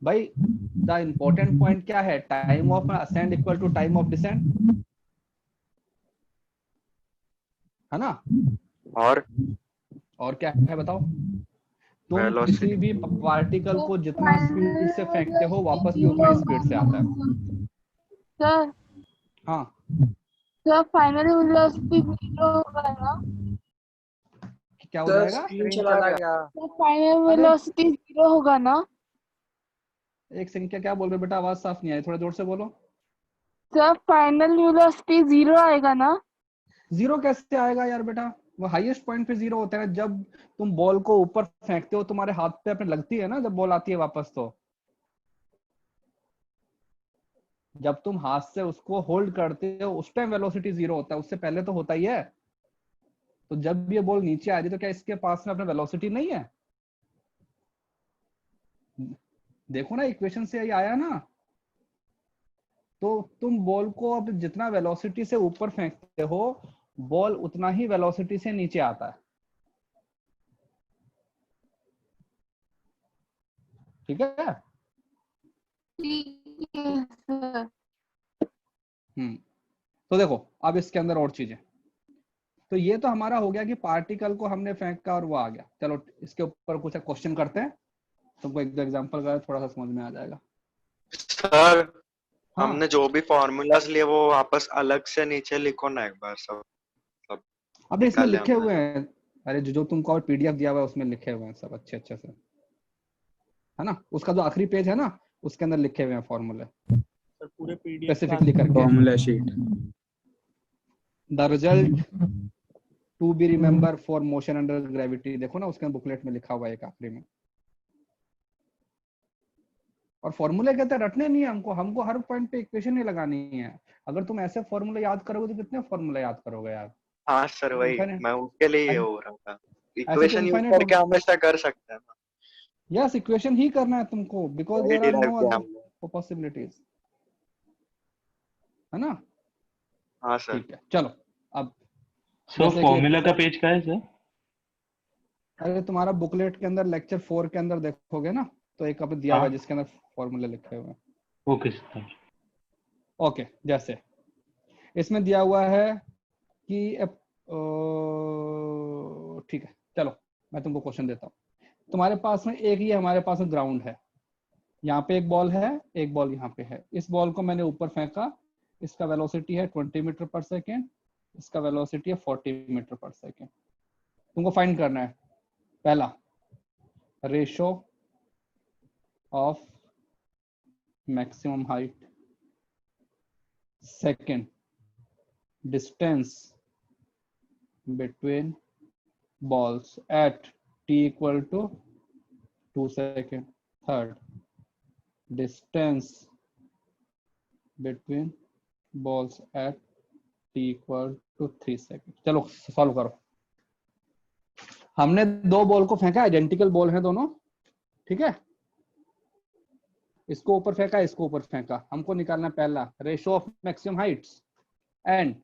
भाई द इम्पोर्टेंट पॉइंट क्या है? Time of ascend equal to time of descend, है ना? और क्या है बताओ? तुम Velocity. किसी भी पार्टिकल को जितना स्पीड से फेंकते हो, वापस भी उतना स्पीड से आता है। सर, हाँ सर फाइनल वेलोसिटी 0 होगा ना? क्या हो जाएगा? स्क्रीन चला गया। सर फाइनल वेलोसिटी 0 होगा ना? एक सेकंड, क्या बोल रहे बेटा? आवाज साफ नहीं आई, थोड़ा जोर से बोलो। सर फाइनल वेलोसिटी 0 आएगा ना? 0 कैसे आएगा यार बेटा? वो हाईएस्ट पॉइंट पे 0 होता है जब तुम बॉल को ऊपर फेंकते हो, तुम्हारे हाथ पे अपने लगती है ना जब बॉल आती है वापस। तो जब तुम हाथ से उसको होल्ड करते हो उस टाइम वेलोसिटी 0 होता है, उससे पहले तो होता ही है। तो जब ये बॉल नीचे आ रही तो क्या इसके पास में अपना वेलोसिटी नहीं है? देखो ना, इक्वेशन से यही आया ना तो तुम बॉल को अब जितना वेलोसिटी से ऊपर फेंकते हो, बॉल उतना ही वेलोसिटी से नीचे आता है। ठीक है? तो देखो अब इसके अंदर और चीजें, तो ये तो हमारा हो गया कि पार्टिकल को हमने फेंका और वो आ गया। चलो इसके ऊपर कुछ क्वेश्चन करते हैं, तुमको एक दो एग्जांपल करें, थोड़ा सा समझ में आ जाएगा। सर हाँ, हमने जो भी फॉर्मूलाज लिए वो वापस अलग से नीचे लिखो ना एक बार, सब अब इसमें निकाले लिखे हमने हुए जो। हैं। अरे जो तुमको और पीडीएफ दिया हुआ है उसमें लिखे हुए हैं सब अच्छे अच्छे से, है ना? उसका जो आखिरी पेज है ना, उसके अंदर लिखे हुए हैं फॉर्मूले सर पूरे पीडीएफ स्पेसिफिकली करके। Formula sheet. The result to be remember for motion under gravity, देखो ना उसके बुकलेट में लिखा हुआ है एक आखिरी में। और फॉर्मूले कहते हैं रटने नहीं है हमको, हमको हर पॉइंट पे इक्वेशन नहीं लगानी है। अगर तुम ऐसे फॉर्मूले याद करोगे तो कितने फॉर्मूले याद करोगे यार? हाँ सर वही इनफाइनाइट, मैं उसके लिए ये ऐसे हो रहा था, ऐसे तो इक्वेशन यूज इनफाइनाइट करके होगी। हम ऐसा कर सकते हैं ना। यस, इक्वेशन ही करना है तुमको, बिकॉज वही देयर आर डिराइव नो किया अदर हमने। पॉसिबिलिटीज, है ना? हाँ सर। ठीक है, चलो अब सर जैसे कि फॉर्मूला का पेज का है सर? अरे तुम्हारा बुकलेट के अंदर लेक्चर 4 के अंदर देखोगे ना, तो एक अभी दिया हुआ है हाँ जिसके अंदर फॉर्मूले लिखे हुए हैं। Okay sir. ओके, जैसे इसमें दिया हुआ है कि ठीक है, चलो मैं तुमको क्वेश्चन देता हूँ। तुम्हारे पास में एक, ये हमारे पास में ग्राउंड है, यहाँ पे एक बॉल है, एक बॉल यहाँ पे है। इस बॉल को मैंने ऊपर फेंका, इसका वेलोसिटी है 20 मीटर पर सेकेंड, इसका वेलोसिटी है 40 मीटर पर सेकेंड। तुमको फाइंड करना है पहला ratio of maximum height, second distance between balls at t equal to 2 seconds. Third, distance between balls at t equal to 3 seconds. चलो सॉल्व करो। हमने दो बॉल को फेंका, आइडेंटिकल बॉल है दोनों, ठीक है? इसको ऊपर फेंका, इसको ऊपर फेंका। हमको निकालना पहला ratio of maximum Heights and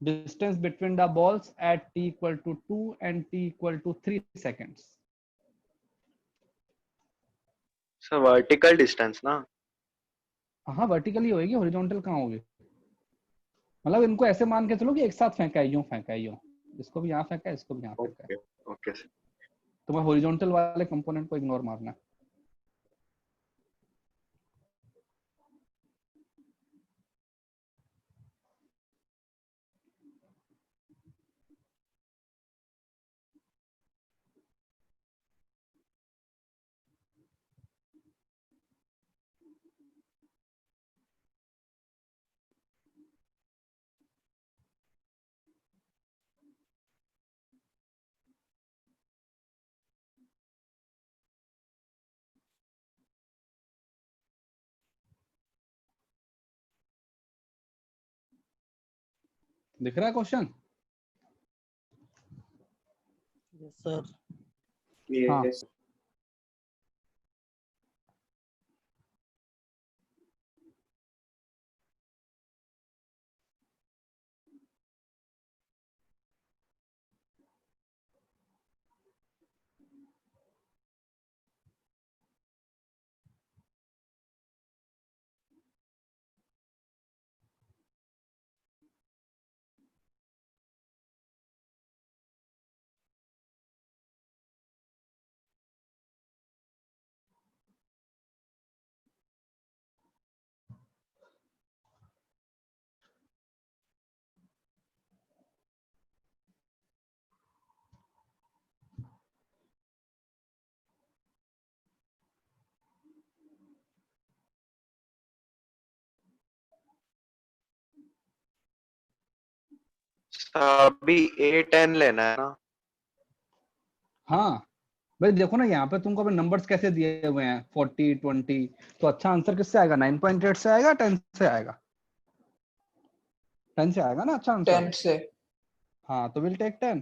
distance between the balls at t equal to 2 and t equal to 3 seconds. Sir vertical distance ना? हाँ वर्टिकली होगी, हॉरिजॉन्टल कहाँ होगी? मतलब इनको ऐसे मान के चलो कि एक साथ फेंका है, यूं फेंका है, यूं, इसको भी यहाँ फेंका है, इसको भी यहाँ फेंका है। Okay okay sir. तुम्हें हॉरिजॉन्टल वाले कंपोनेंट को इग्नोर मारना है। दिख रहा है क्वेश्चन? Yes sir. हाँ, Yes. अभी A10 लेना है ना? हाँ भाई देखो ना, यहाँ पे तुमको अभी नंबर्स कैसे दिए हुए हैं 40 20, तो अच्छा आंसर किससे आएगा? 9.8 से आएगा, 10 से आएगा? 10 से आएगा ना अच्छा आंसर। 10 से। हाँ तो विल टेक 10।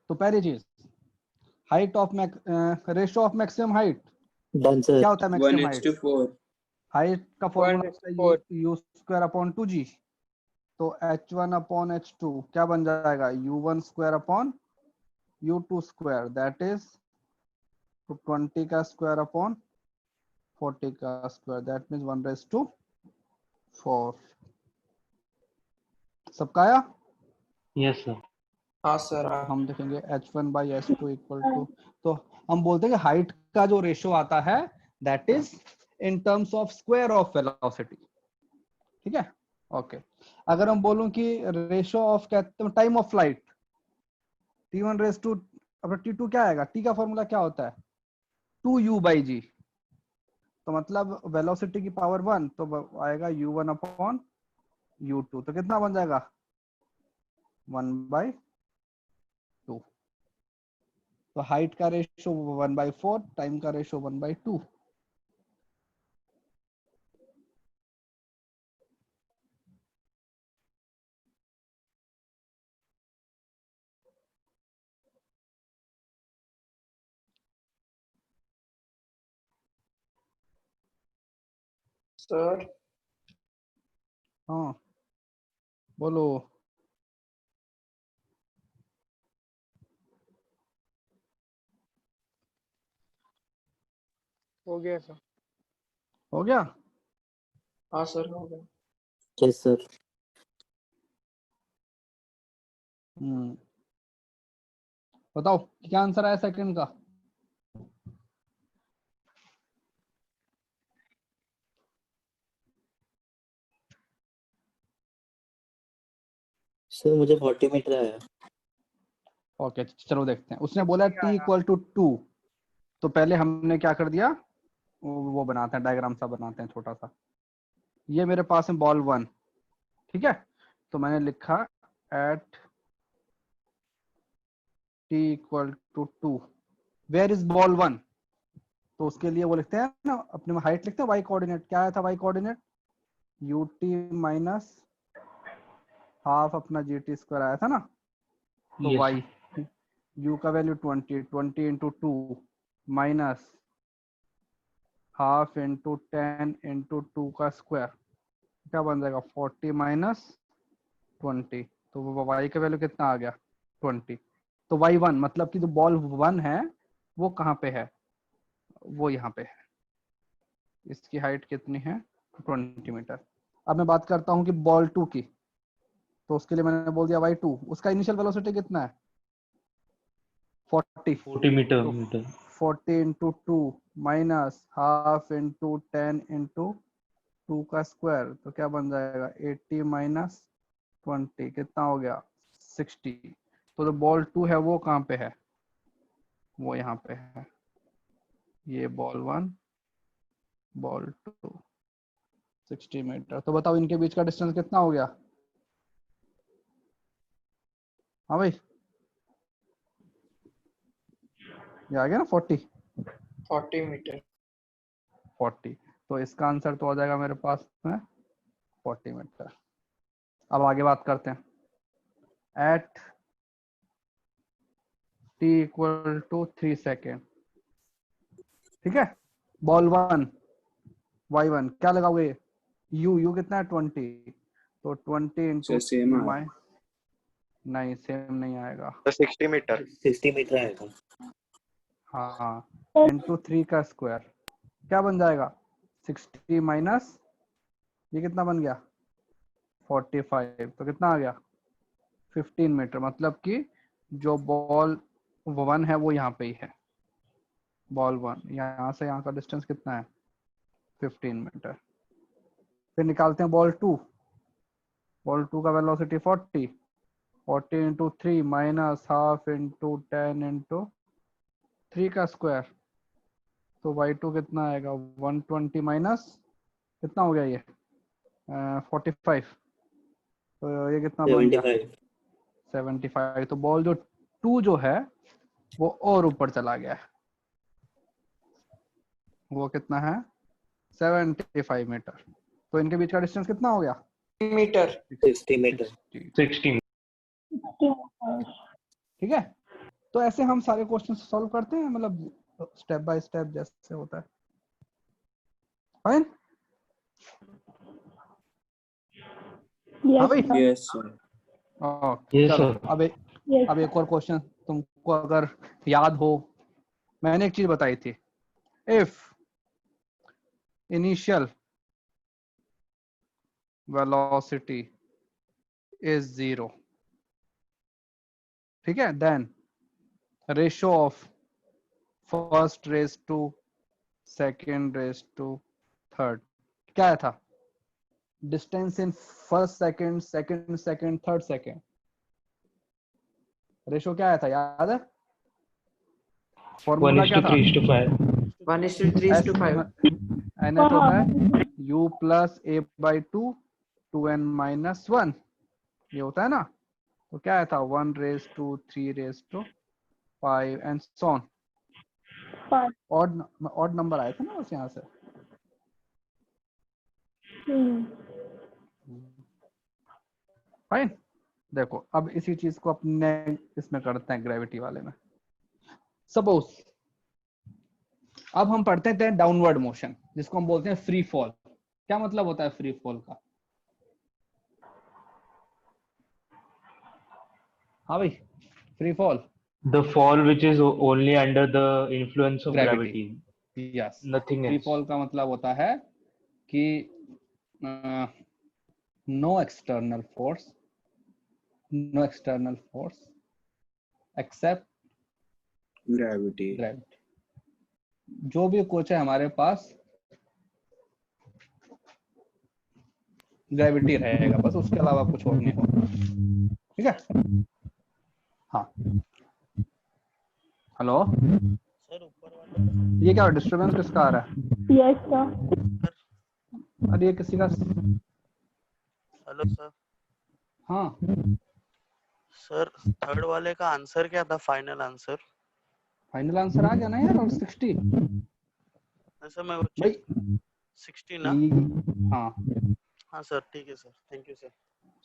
तो पहली चीज height of ratio of maximum height Done, sir. क्या होता है? Maximum height 1:4. हाइट का formula 1:4. u square upon 2g, तो h1 अपॉन h2 क्या बन जाएगा? u1 square upon u2 square, that is 20 का स्क्वायर अपॉन 40 का स्क्वायर, दैट मीन्स 1/4। सबका आया? Yes, sir. हाँ सर। हम देखेंगे h1 by h2 equal to, तो हम बोलते हैं कि हाइट का जो रेशियो आता है that is in terms of square of velocity. ठीक है, ओके। अगर हम बोलूं कि रेशियो ऑफ कहते हैं time of flight, t1 raise to, अब t2 क्या आएगा? t का फॉर्मूला क्या होता है? 2u/g, तो मतलब वेलोसिटी की पावर 1, तो आएगा u1 अपॉन u2, तो कितना बन जाएगा? 1/2। तो हाइट का रेशियो 1/4, टाइम का रेशियो 1/2। सर हाँ बोलो। हो गया सर। हो गया? हाँ सर हो गया। Yes, sir. बताओ क्या आंसर आया सेकंड का? सर मुझे 40 मीटर आया। ओके चलो देखते हैं। उसने बोला t इक्वल टू 2, तो पहले हमने क्या कर दिया, वो बनाते हैं, डायग्राम सा बनाते हैं छोटा सा। ये मेरे पास है बॉल 1, ठीक है, तो मैंने लिखा at t equal to 2 where is ball 1, तो उसके लिए वो लिखते हैं ना, अपने हाइट लिखते हैं, y कोऑर्डिनेट क्या आया था? y coordinate ut minus half अपना gt स्क्वायर आया था ना, तो Yes, y u का value 20 into 2 minus half into 10 into 2 का स्क्वायर, क्या बन जाएगा? 40 माइनस 20, तो वो y का वैल्यू कितना आ गया? 20। तो y1 मतलब कि जो बॉल 1 है वो कहाँ पे है? वो यहाँ पे है। इसकी हाइट कितनी है? 20 मीटर। अब मैं बात करता हूँ कि बॉल 2 की, तो उसके लिए मैंने बोल दिया y2, उसका इनिशियल वेलोसिटी कितना है? 40। 40 मीटर तो meter 40 into 2 minus half into 10 into 2 का स्क्वायर, तो क्या बन जाएगा? 80 माइनस 20 कितना हो गया? 60। तो जो बॉल 2 है वो कहाँ पे है? वो यहाँ पे है। ये बॉल 1, बॉल 2, 60 मीटर। तो बताओ इनके बीच का डिस्टेंस कितना हो गया? हाँ भाई, ये आ गया ना 40 मीटर। 40। तो इसका आंसर तो आ जाएगा मेरे पास में 40 मीटर। अब आगे बात करते हैं। At t equal to 3 second, ठीक है, बॉल 1 y1 क्या लगाओगे? u कितना है? 20, तो 20 इंटू सेम आ नहीं सेम नहीं आएगा, तो 60 मीटर 60 मीटर आएगा। हाँ, इंटू 3 का स्क्वायर क्या बन जाएगा? 60 माइनस ये कितना बन गया? 45, तो कितना आ गया? 15 मीटर। मतलब कि जो बॉल 1 है वो यहाँ पे ही है, बॉल 1 यहाँ से यहाँ का डिस्टेंस कितना है? 15 मीटर। फिर निकालते हैं बॉल 2, बॉल 2 का velocity 40 into 3 minus half into 10 into 3 का स्क्वायर, तो y2 कितना आएगा? 120 माइनस कितना हो गया ये? 45, तो ये कितना बन गया? 75। 75। तो बॉल जो 2 जो है वो और ऊपर चला गया है, वो कितना है? 75 मीटर। तो इनके बीच का डिस्टेंस कितना हो गया? मीटर 60 मीटर 60 ठीक है, तो ऐसे हम सारे क्वेश्चन सॉल्व करते हैं, मतलब स्टेप बाय स्टेप जैसे होता है। फाइन? हाँ भाई? Yes, sir. Yes, चलो sir. अब एक और क्वेश्चन तुमको अगर याद हो, मैंने एक चीज बताई थी, इफ इनिशियल वेलोसिटी इज 0, ठीक है, then ratio of first raise to second raise to third क्या था? Distance in first second, second second, third second, ratio क्या आया था, याद है? 1 फॉर्मूला क्या था? 3:5. 1:3:5. एन एच होता है u plus a by 2 2n minus 1, ये होता है ना। तो क्या आया था? 1 raise to 3 raise to 5 and so on. Odd number आए थे ना बस यहाँ से। फाइन। देखो अब इसी चीज को अपने इसमें करते हैं ग्रेविटी वाले में। सपोज अब हम पढ़ते हैं डाउनवर्ड मोशन, जिसको हम बोलते हैं फ्री फॉल। क्या मतलब होता है फ्री फॉल का? हाँ भाई, free fall, The fall which is only under the influence of gravity. Yes. Nothing free else. Fall का मतलब होता है कि no external force except Gravity. जो भी कुछ है हमारे पास ग्रेविटी रहेगा, बस उसके अलावा कुछ और नहीं होगा। ठीक है? हाँ, हेलो, सर ऊपर वाले ये क्या डिस्टरबेंस किसका आ रहा है? Yes, sir. अरे ये किसी का? Hello sir. हाँ सर थर्ड वाले का आंसर क्या था, फाइनल आंसर? फाइनल आंसर आ गया ना यार, और 60। सर मैं वो भाई 60 ना? हाँ हाँ सर, ठीक है sir, thank you sir.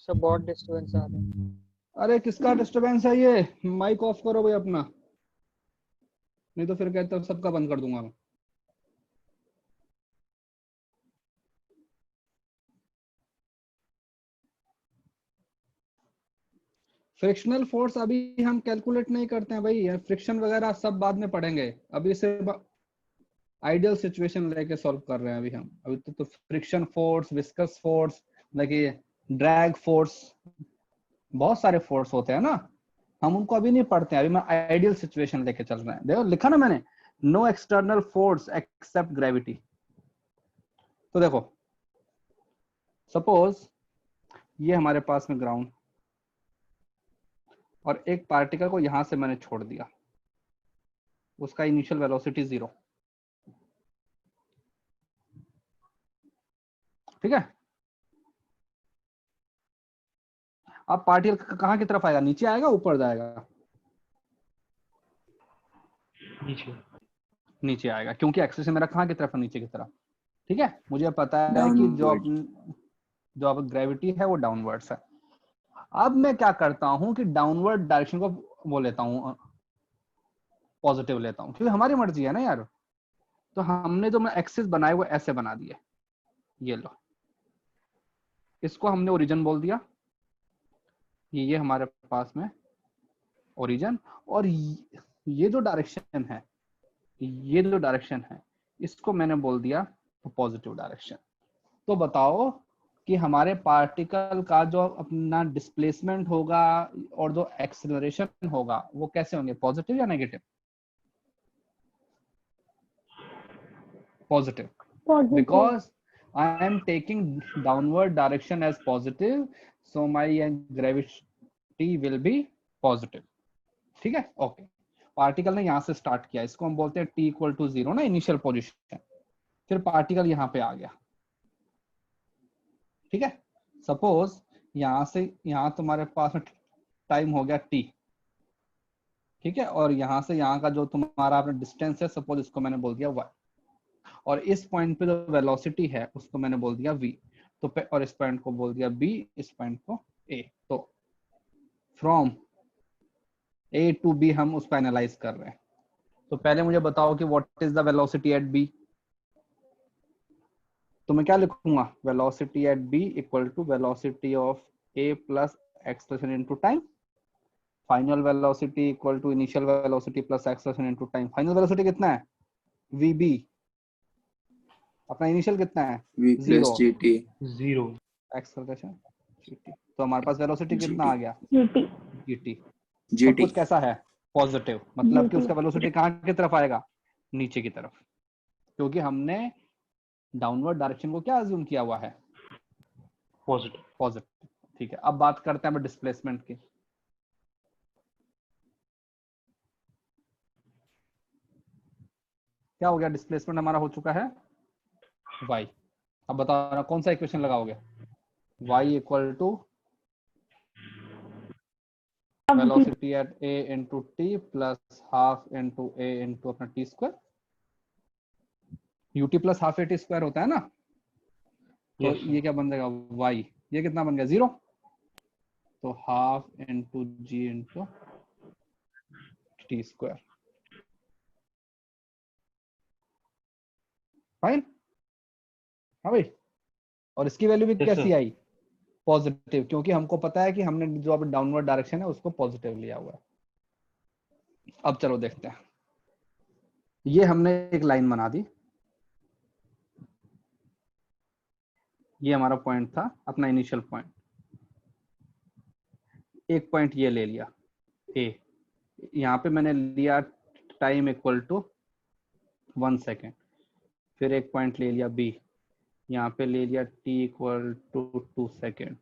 Sir बहुत डिस्टर्बेंस आ रहा है। अरे किसका डिस्टरबेंस है ये? माइक ऑफ करो भाई अपना, नहीं तो फिर कहते सबका बंद कर दूंगा मैं। फ्रिक्शनल फोर्स अभी हम कैलकुलेट नहीं करते हैं भाई, फ्रिक्शन वगैरह सब बाद में पढ़ेंगे। अभी सिर्फ आइडियल सिचुएशन लेके सॉल्व कर रहे हैं अभी हम। अभी तो फ्रिक्शन फोर्स, विस्कस फोर्स, देखिए ड्रैग फोर्स, बहुत सारे फोर्स होते हैं ना, हम उनको अभी नहीं पढ़ते हैं। अभी मैं आइडियल सिचुएशन लेके चल रहे हैं। देखो लिखा ना मैंने, no external force except gravity. तो देखो सपोज ये हमारे पास में ग्राउंड, और एक पार्टिकल को यहां से मैंने छोड़ दिया, उसका इनिशियल वेलोसिटी 0, ठीक है? अब पार्टिकल कहां की तरफ आएगा? नीचे आएगा, ऊपर जाएगा? नीचे आएगा, क्योंकि एक्सिस मेरा कहां की तरफ है? नीचे की तरफ। ठीक है, मुझे पता है कि जो अब ग्रेविटी है वो डाउनवर्ड्स है। अब मैं क्या करता हूं कि डाउनवर्ड डायरेक्शन को वो लेता हूं, पॉजिटिव लेता हूं, क्योंकि हमारी मर्जी है ना यार। तो हमने जो एक्सिस बनाए वो ऐसे बना दिए, ये लो, इसको हमने ओरिजिन बोल दिया। ये हमारे पास में ओरिजिन, और ये जो डायरेक्शन है, ये जो डायरेक्शन है, इसको मैंने बोल दिया पॉजिटिव डायरेक्शन। तो बताओ कि हमारे पार्टिकल का जो अपना डिस्प्लेसमेंट होगा और जो एक्सेलरेशन होगा वो कैसे होंगे, पॉजिटिव या negative? Positive, because I am taking downward direction as positive, so my gravity will be positive. ठीक है, ओके। पार्टिकल ने यहां से स्टार्ट किया, इसको हम बोलते हैं t इक्वल टू 0 ना, इनिशियल पोजीशन। फिर पार्टिकल यहां पे आ गया, ठीक है। सपोज यहां से यहां तुम्हारे पास में टाइम हो गया t, ठीक है, और यहां से यहां का जो तुम्हारा डिस्टेंस है, सपोज इसको मैंने बोल दिया y, और इस पॉइंट पे जो वेलोसिटी है उसको मैंने बोल दिया v, तो और इस पॉइंट को बोल दिया b, इस पॉइंट को a। तो फ्रॉम ए टू बी हम उसको एनालाइज कर रहे हैं। तो पहले मुझे बताओ कि what is the velocity at B. तो मैं क्या लिखूंगा, velocity at B equal to velocity of A plus acceleration into time, final velocity equal to initial velocity plus acceleration into time. Final velocity कितना है, वीबी, अपना इनिशियल कितना है, v plus 0, gt 0 acceleration GT. तो हमारे पास वेलोसिटी कितना आ गया, GT. GT. सब gt कुछ कैसा है, पॉजिटिव, मतलब कि उसका वेलोसिटी कहाँ की तरफ आएगा, नीचे की तरफ, क्योंकि हमने डाउनवर्ड डायरेक्शन को क्या अज्यूम किया हुआ है, पॉजिटिव। पॉजिटिव। ठीक है, अब बात करते हैं डिस्प्लेसमेंट की। क्या हो गया, डिस्प्लेसमेंट हमारा हो चुका है y। अब बताओ ना कौन सा इक्वेशन लगाओगे, y equal to velocity at a into t plus half into a into अपना t square, ut plus half a t square होता है ना। तो Yes, sir. ये क्या बन जाएगा, y, ये कितना बन गया 0, तो half into g into t square, fine. हाँ भाई, और इसकी वैल्यू भी Yes, कैसी sir. आई, पॉजिटिव, क्योंकि हमको पता है कि हमने जो अब डाउनवर्ड डायरेक्शन है उसको पॉजिटिव लिया हुआ है। अब चलो देखते हैं, ये हमने एक लाइन बना दी, ये हमारा पॉइंट था, अपना इनिशियल पॉइंट। एक पॉइंट ये ले लिया ए, यहाँ पे मैंने लिया टाइम इक्वल टू 1 सेकेंड, फिर एक पॉइंट ले लिया बी, यहाँ पे ले लिया t इक्वल टू 2 सेकेंड,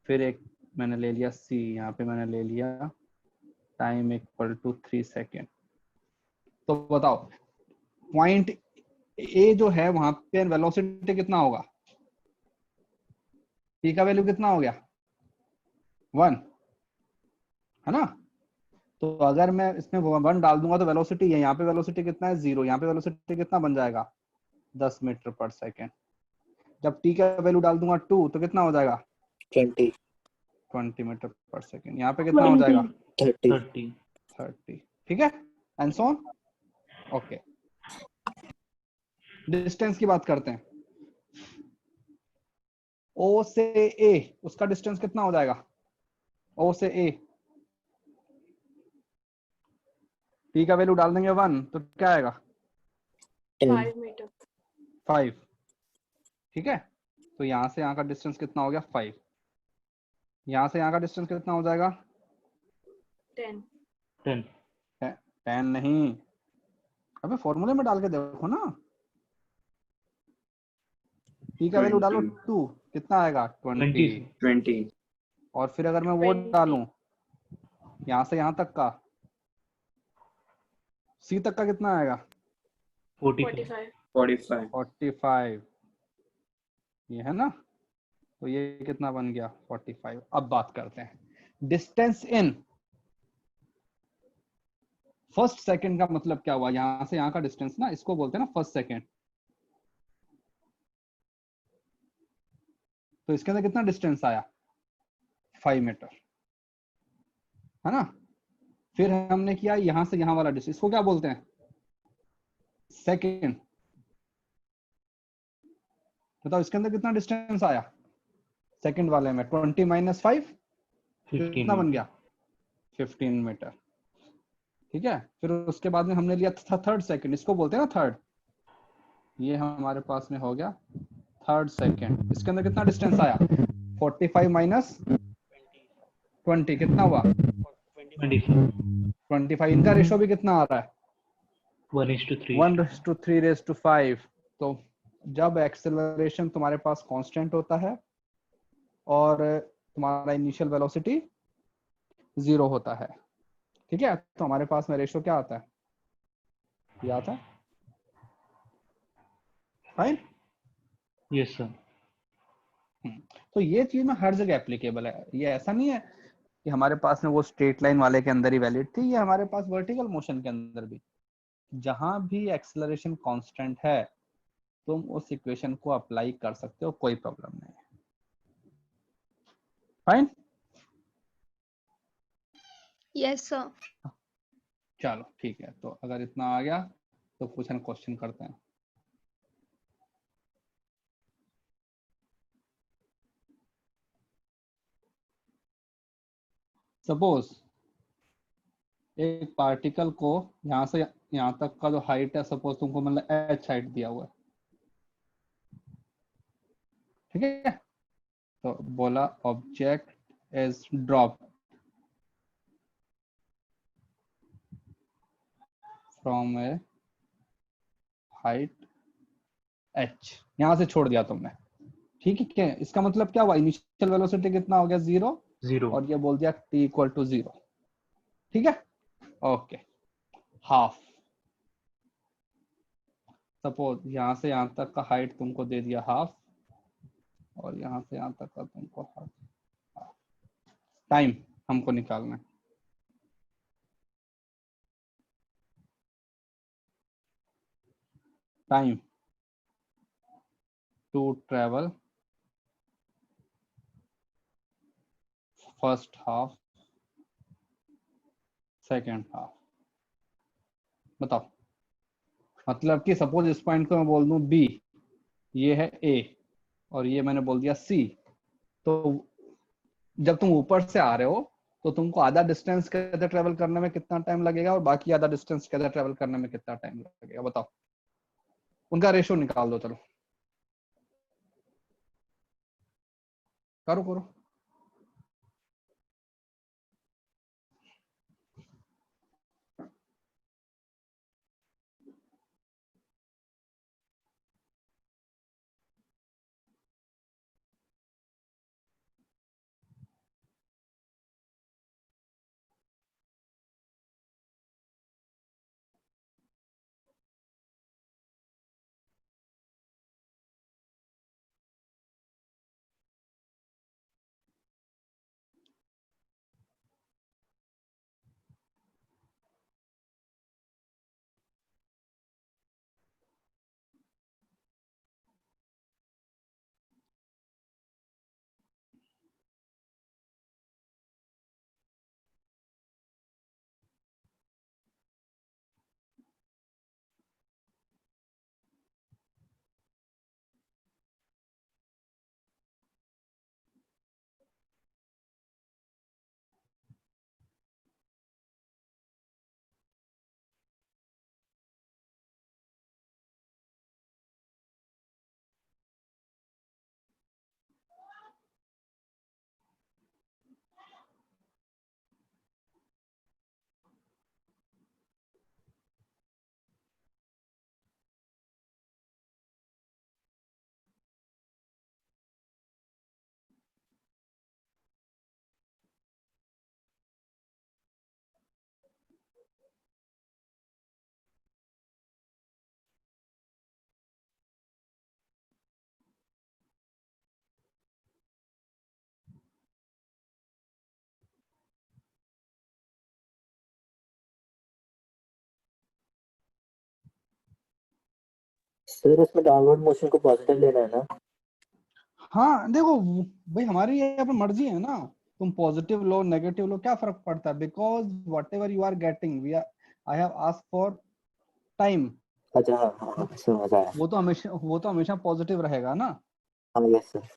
फिर एक मैंने ले लिया c, यहाँ पे मैंने ले लिया टाइम इक्वल टू 3 सेकेंड। तो बताओ पॉइंट ए जो है वहां पे वेलोसिटी कितना होगा, t का वैल्यू कितना हो गया 1, है ना। तो अगर मैं इसमें 1 डाल दूंगा तो वेलोसिटी है, यहाँ पे वेलोसिटी कितना है 0, यहाँ पे वेलोसिटी कितना बन जाएगा 10 मीटर पर सेकेंड। जब t का वैल्यू डाल दूंगा 2 तो कितना हो जाएगा 20 मीटर पर सेकेंड। यहाँ पे कितना हो जाएगा 30 30, ठीक है, and so on. Okay, distance की बात करते हैं, O से A उसका डिस्टेंस कितना हो जाएगा, O से A, t का वैल्यू डाल देंगे 1 तो क्या आएगा 10 5, ठीक है। तो यहाँ से यहाँ का डिस्टेंस कितना हो गया 5, यहाँ से यहाँ का डिस्टेंस कितना हो जाएगा 10 10 नहीं, अबे फॉर्मूले में डाल के देखो ना, t का वैल्यू डालो 2 कितना आएगा 20, 20 और फिर अगर मैं वो डालूं यहाँ से यहाँ तक का, c तक का कितना आएगा 45 45, ये है ना। तो ये कितना बन गया 45। अब बात करते हैं डिस्टेंस इन फर्स्ट सेकंड का मतलब क्या हुआ, यहां से यहां का डिस्टेंस ना, इसको बोलते हैं ना फर्स्ट सेकंड। तो इसके अंदर कितना डिस्टेंस आया 5 मीटर, है ना। फिर हमने किया यहां से यहां वाला डिस्टेंस, इसको क्या बोलते हैं सेकंड। बताओ इसके अंदर कितना डिस्टेंस आया सेकंड वाले में, 20 माइनस 5 कितना बन गया 15 मीटर, ठीक है। फिर उसके बाद में हमने लिया था थर्ड सेकंड, इसको बोलते हैं ना थर्ड, ये हमारे पास में हो गया थर्ड सेकंड। इसके अंदर कितना डिस्टेंस आया 45 माइनस 20 कितना हुआ 25। इनका रेशो भी कितना आ रहा है 1:3:5। तो जब एक्सेलरेशन तुम्हारे पास कांस्टेंट होता है और तुम्हारा इनिशियल वेलोसिटी 0 होता है, ठीक है, तो हमारे पास में रेशो क्या आता है, ये आता है, फाइन। Yes sir. तो ये चीज में हर जगह एप्लीकेबल है, ये ऐसा नहीं है कि हमारे पास में वो स्ट्रेट लाइन वाले के अंदर ही वैलिड थी, ये हमारे पास वर्टिकल मोशन के अंदर भी, जहां भी एक्सेलरेशन कांस्टेंट है तुम उस इक्वेशन को अप्लाई कर सकते हो, कोई प्रॉब्लम नहीं है, फाइन। Yes sir. चलो ठीक है, तो अगर इतना आ गया तो कुछ हम क्वेश्चन करते हैं। सपोज एक पार्टिकल को यहाँ से यहाँ तक का जो हाइट है, सपोज तुमको मतलब h हाइट दिया हुआ है, ठीक है। तो बोला object is drop from A height h, यहां से छोड़ दिया तुमने, ठीक है। क्या इसका मतलब क्या हुआ, इनिशियल वेलोसिटी कितना हो गया 0, 0। और ये बोल दिया t इक्वल टू 0, ठीक है। ओके, हाफ, सपोज यहाँ से यहाँ तक का हाइट तुमको दे दिया हाफ, और यहाँ से यहाँ तक का तुमको हाफ। टाइम हमको निकालना है, time to travel first half second half. बताओ, मतलब कि सपोज इस पॉइंट को मैं बोल दूं बी, ये है ए, और ये मैंने बोल दिया सी, तो जब तुम ऊपर से आ रहे हो तो तुमको आधा डिस्टेंस कैसे ट्रेवल करने में कितना टाइम लगेगा, और बाकी आधा डिस्टेंस कैसे ट्रेवल करने में कितना टाइम लगेगा, बताओ। उनका रेशियो निकाल दो, चलो करो करो। सर इसमें डाउनवर्ड मोशन को पॉजिटिव लेना है ना? हाँ देखो भाई, हमारी ये अपनी मर्जी है ना, तुम पॉजिटिव लो नेगेटिव लो, क्या फर्क पड़ता है, because whatever you are getting, we are, I have asked for time, अच्छा हाँ हाँ हाँ, समझ आया। वो तो हमेशा पॉजिटिव रहेगा ना। हाँ यस सर।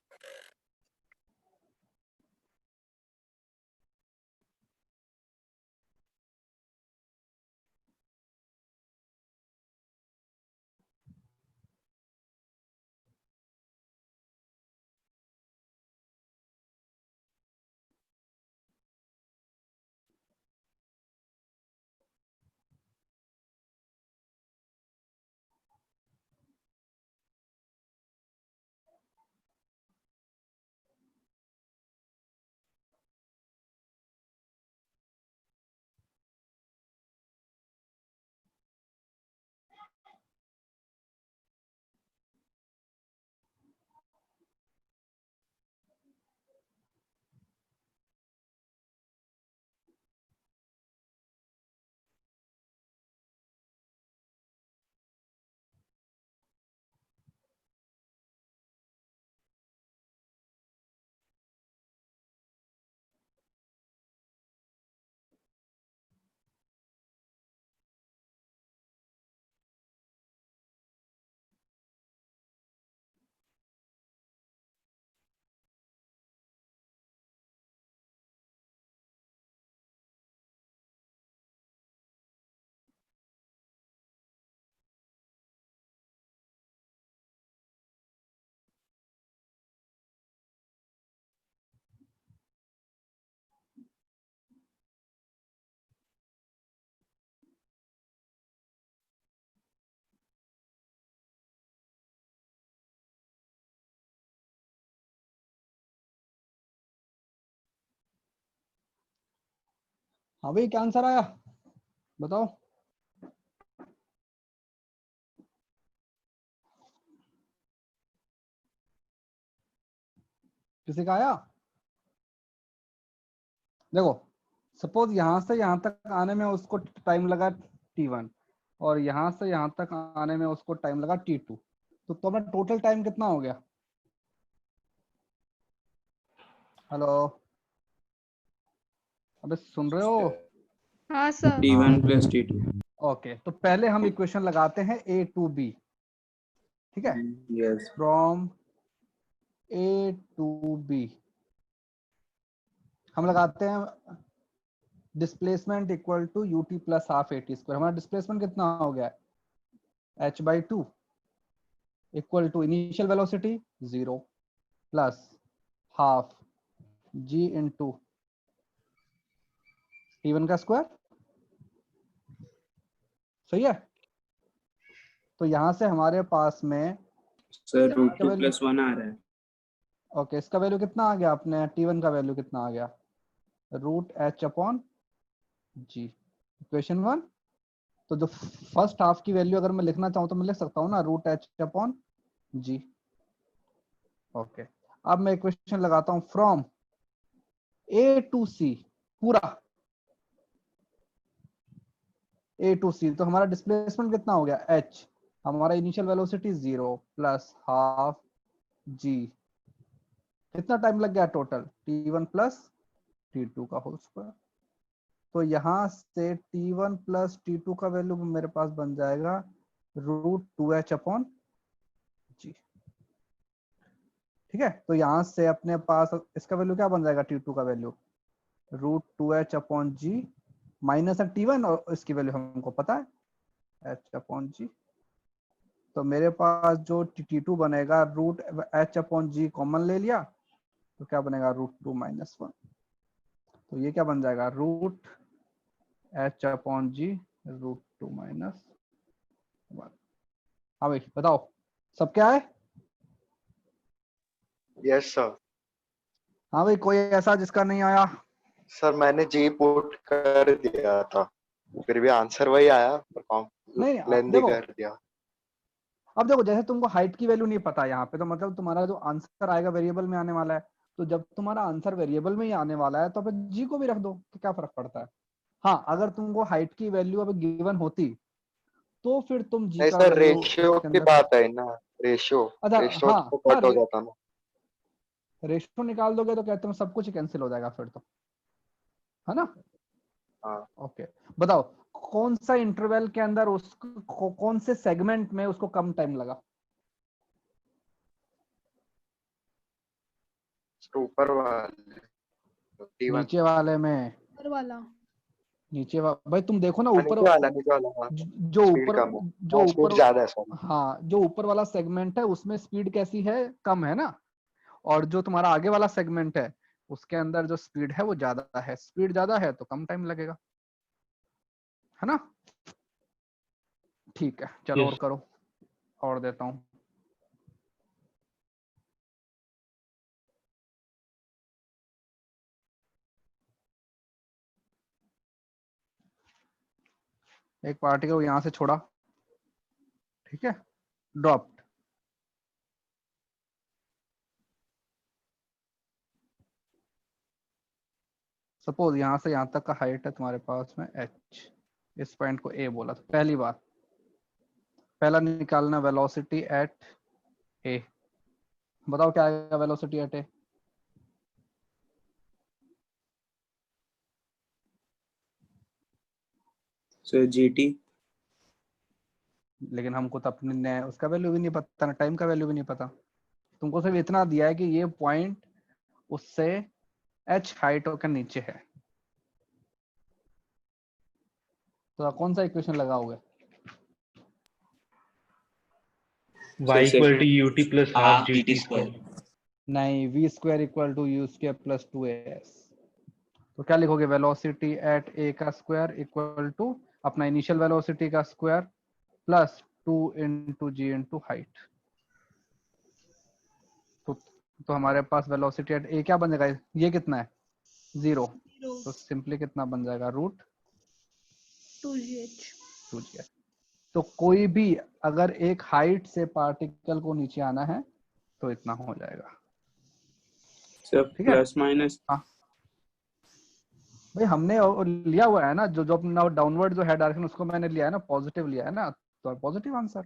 हाँ भाई क्या आंसर आया बताओ। किसी का आया? देखो सपोज यहां से यहां तक आने में उसको टाइम लगा t1 और यहां से यहां तक आने में उसको टाइम लगा t2, तो तुम्हारा टोटल टाइम कितना हो गया? हेलो अबे सुन रहे हो? हाँ sir. T1 plus T2. Okay तो पहले हम इक्वेशन लगाते हैं a to b, ठीक है, Yes. From a to b हम लगाते हैं displacement equal to ut plus half at square. हमारा डिस्प्लेसमेंट कितना हो गया? h/2 equal to initial velocity 0 plus half g into t1 का स्क्वायर। सही है। तो यहां से हमारे पास में सर √2 plus 1 आ रहा है। ओके इसका वैल्यू कितना आ गया अपने? t1 का वैल्यू कितना आ गया? √h/g equation 1। तो जो फर्स्ट हाफ की वैल्यू अगर मैं लिखना चाहूँ तो मैं लिख सकता हूँ ना √h/g। ओके अब मैं इक्वेशन लगाता हूँ फ्रॉम a to c पूरा a to c। तो हमारा डिस्प्लेसमेंट कितना हो गया? h, हमारा initial velocity 0 plus half g। कितना टाइम लग गया टोटल? t1 प्लस t2 का होल स्क्वायर। तो यहां से t1 प्लस t2 का वैल्यू मेरे पास बन जाएगा √2h/g। ठीक है। तो यहां से अपने पास इसका वैल्यू क्या बन जाएगा? t2 का वैल्यू √2h/g माइनस t1 और इसकी वैल्यू हमको पता है h/g। तो मेरे पास जो t2 बनेगा √h/g कॉमन ले लिया तो क्या बनेगा? √2 - 1। तो ये क्या बन जाएगा? √h/g √2 - 1। हाँ भाई बताओ सब क्या है? Yes sir. हाँ भाई कोई ऐसा जिसका नहीं आया? सर मैंने जी पुट कर दिया था, फिर भी आंसर वही आया, पर नहीं लेंदी देखो, कर दिया। अब देखो जैसे तुमको हाइट की वैल्यू नहीं पता यहाँ पे, तो मतलब तुम्हारा जो आंसर आएगा वेरिएबल में आने वाला है। तो जब तुम्हारा आंसर वेरिएबल में ही आने वाला है तो फिर जी को भी रख दो, तो क्या फर्क पड़ता है। हाँ अगर तुमको हाइट की वैल्यू अब गिवन होती तो फिर तुम जी नहीं का सर, वैल्यू रेशियो इसके की अंदर। बात है ना, रेशियो अच्छा रेशियो हाँ तो हाँ कट हो जाता ना। रेशियो निकाल दोगे तो कहते हैं सब कुछ कैंसिल हो जाएगा फिर तो, है ना। हाँ ओके बताओ कौन सा इंटरवल के अंदर उसको कौन से सेगमेंट में उसको कम टाइम लगा? ऊपर वाले T1। नीचे वाले में। ऊपर वाला। भाई तुम देखो ना ऊपर नीचे वाला हाँ। जो स्पीड ऊपर कम है, जो स्पीड ऊपर ज्यादा है सॉरी। हाँ जो ऊपर वाला सेगमेंट है उसमें स्पीड कैसी है? कम है ना। और जो तुम्हारा आगे वाला सेगमेंट है उसके अंदर जो स्पीड है वो ज्यादा है। स्पीड ज्यादा है तो कम टाइम लगेगा, है ना। ठीक है चलो और Yes. करो, और देता हूँ। एक पार्टिकल यहां से छोड़ा, ठीक है, ड्रॉप्ड। सपोज यहां से यहां तक का हाइट है तुम्हारे पास में h, इस पॉइंट को a बोला। तो पहली बार पहला निकालना वेलोसिटी एट a। बताओ क्या आएगा velocity at a? Sir GT. लेकिन हमको तो अपने उसका वैल्यू भी नहीं पता ना, टाइम का वैल्यू भी नहीं पता। तुमको सिर्फ इतना दिया है कि ये पॉइंट उससे h हाइट के नीचे है। तो कौन सा इक्वेशन लगाओगे? Y equal to ut plus half gt square. नहीं, v square equal to u square plus 2as। तो क्या लिखोगे? वेलोसिटी एट a का स्क्वायर इक्वल टू अपना इनिशियल वेलोसिटी का square plus 2 into g into height. तो हमारे पास वेलोसिटी एट a क्या बनेगा? ये कितना है? 0, तो सिंपली कितना बन जाएगा रूट 2gh। तो कोई भी अगर एक हाइट से पार्टिकल को नीचे आना है तो इतना हो जाएगा। सर ठीक है, प्लस माइनस। हाँ भाई हमने लिया हुआ है ना, जो अपना डाउनवर्ड जो है डायरेक्शन उसको मैंने लिया है ना, पॉजिटिव लिया है ना, तो पॉजिटिव आंसर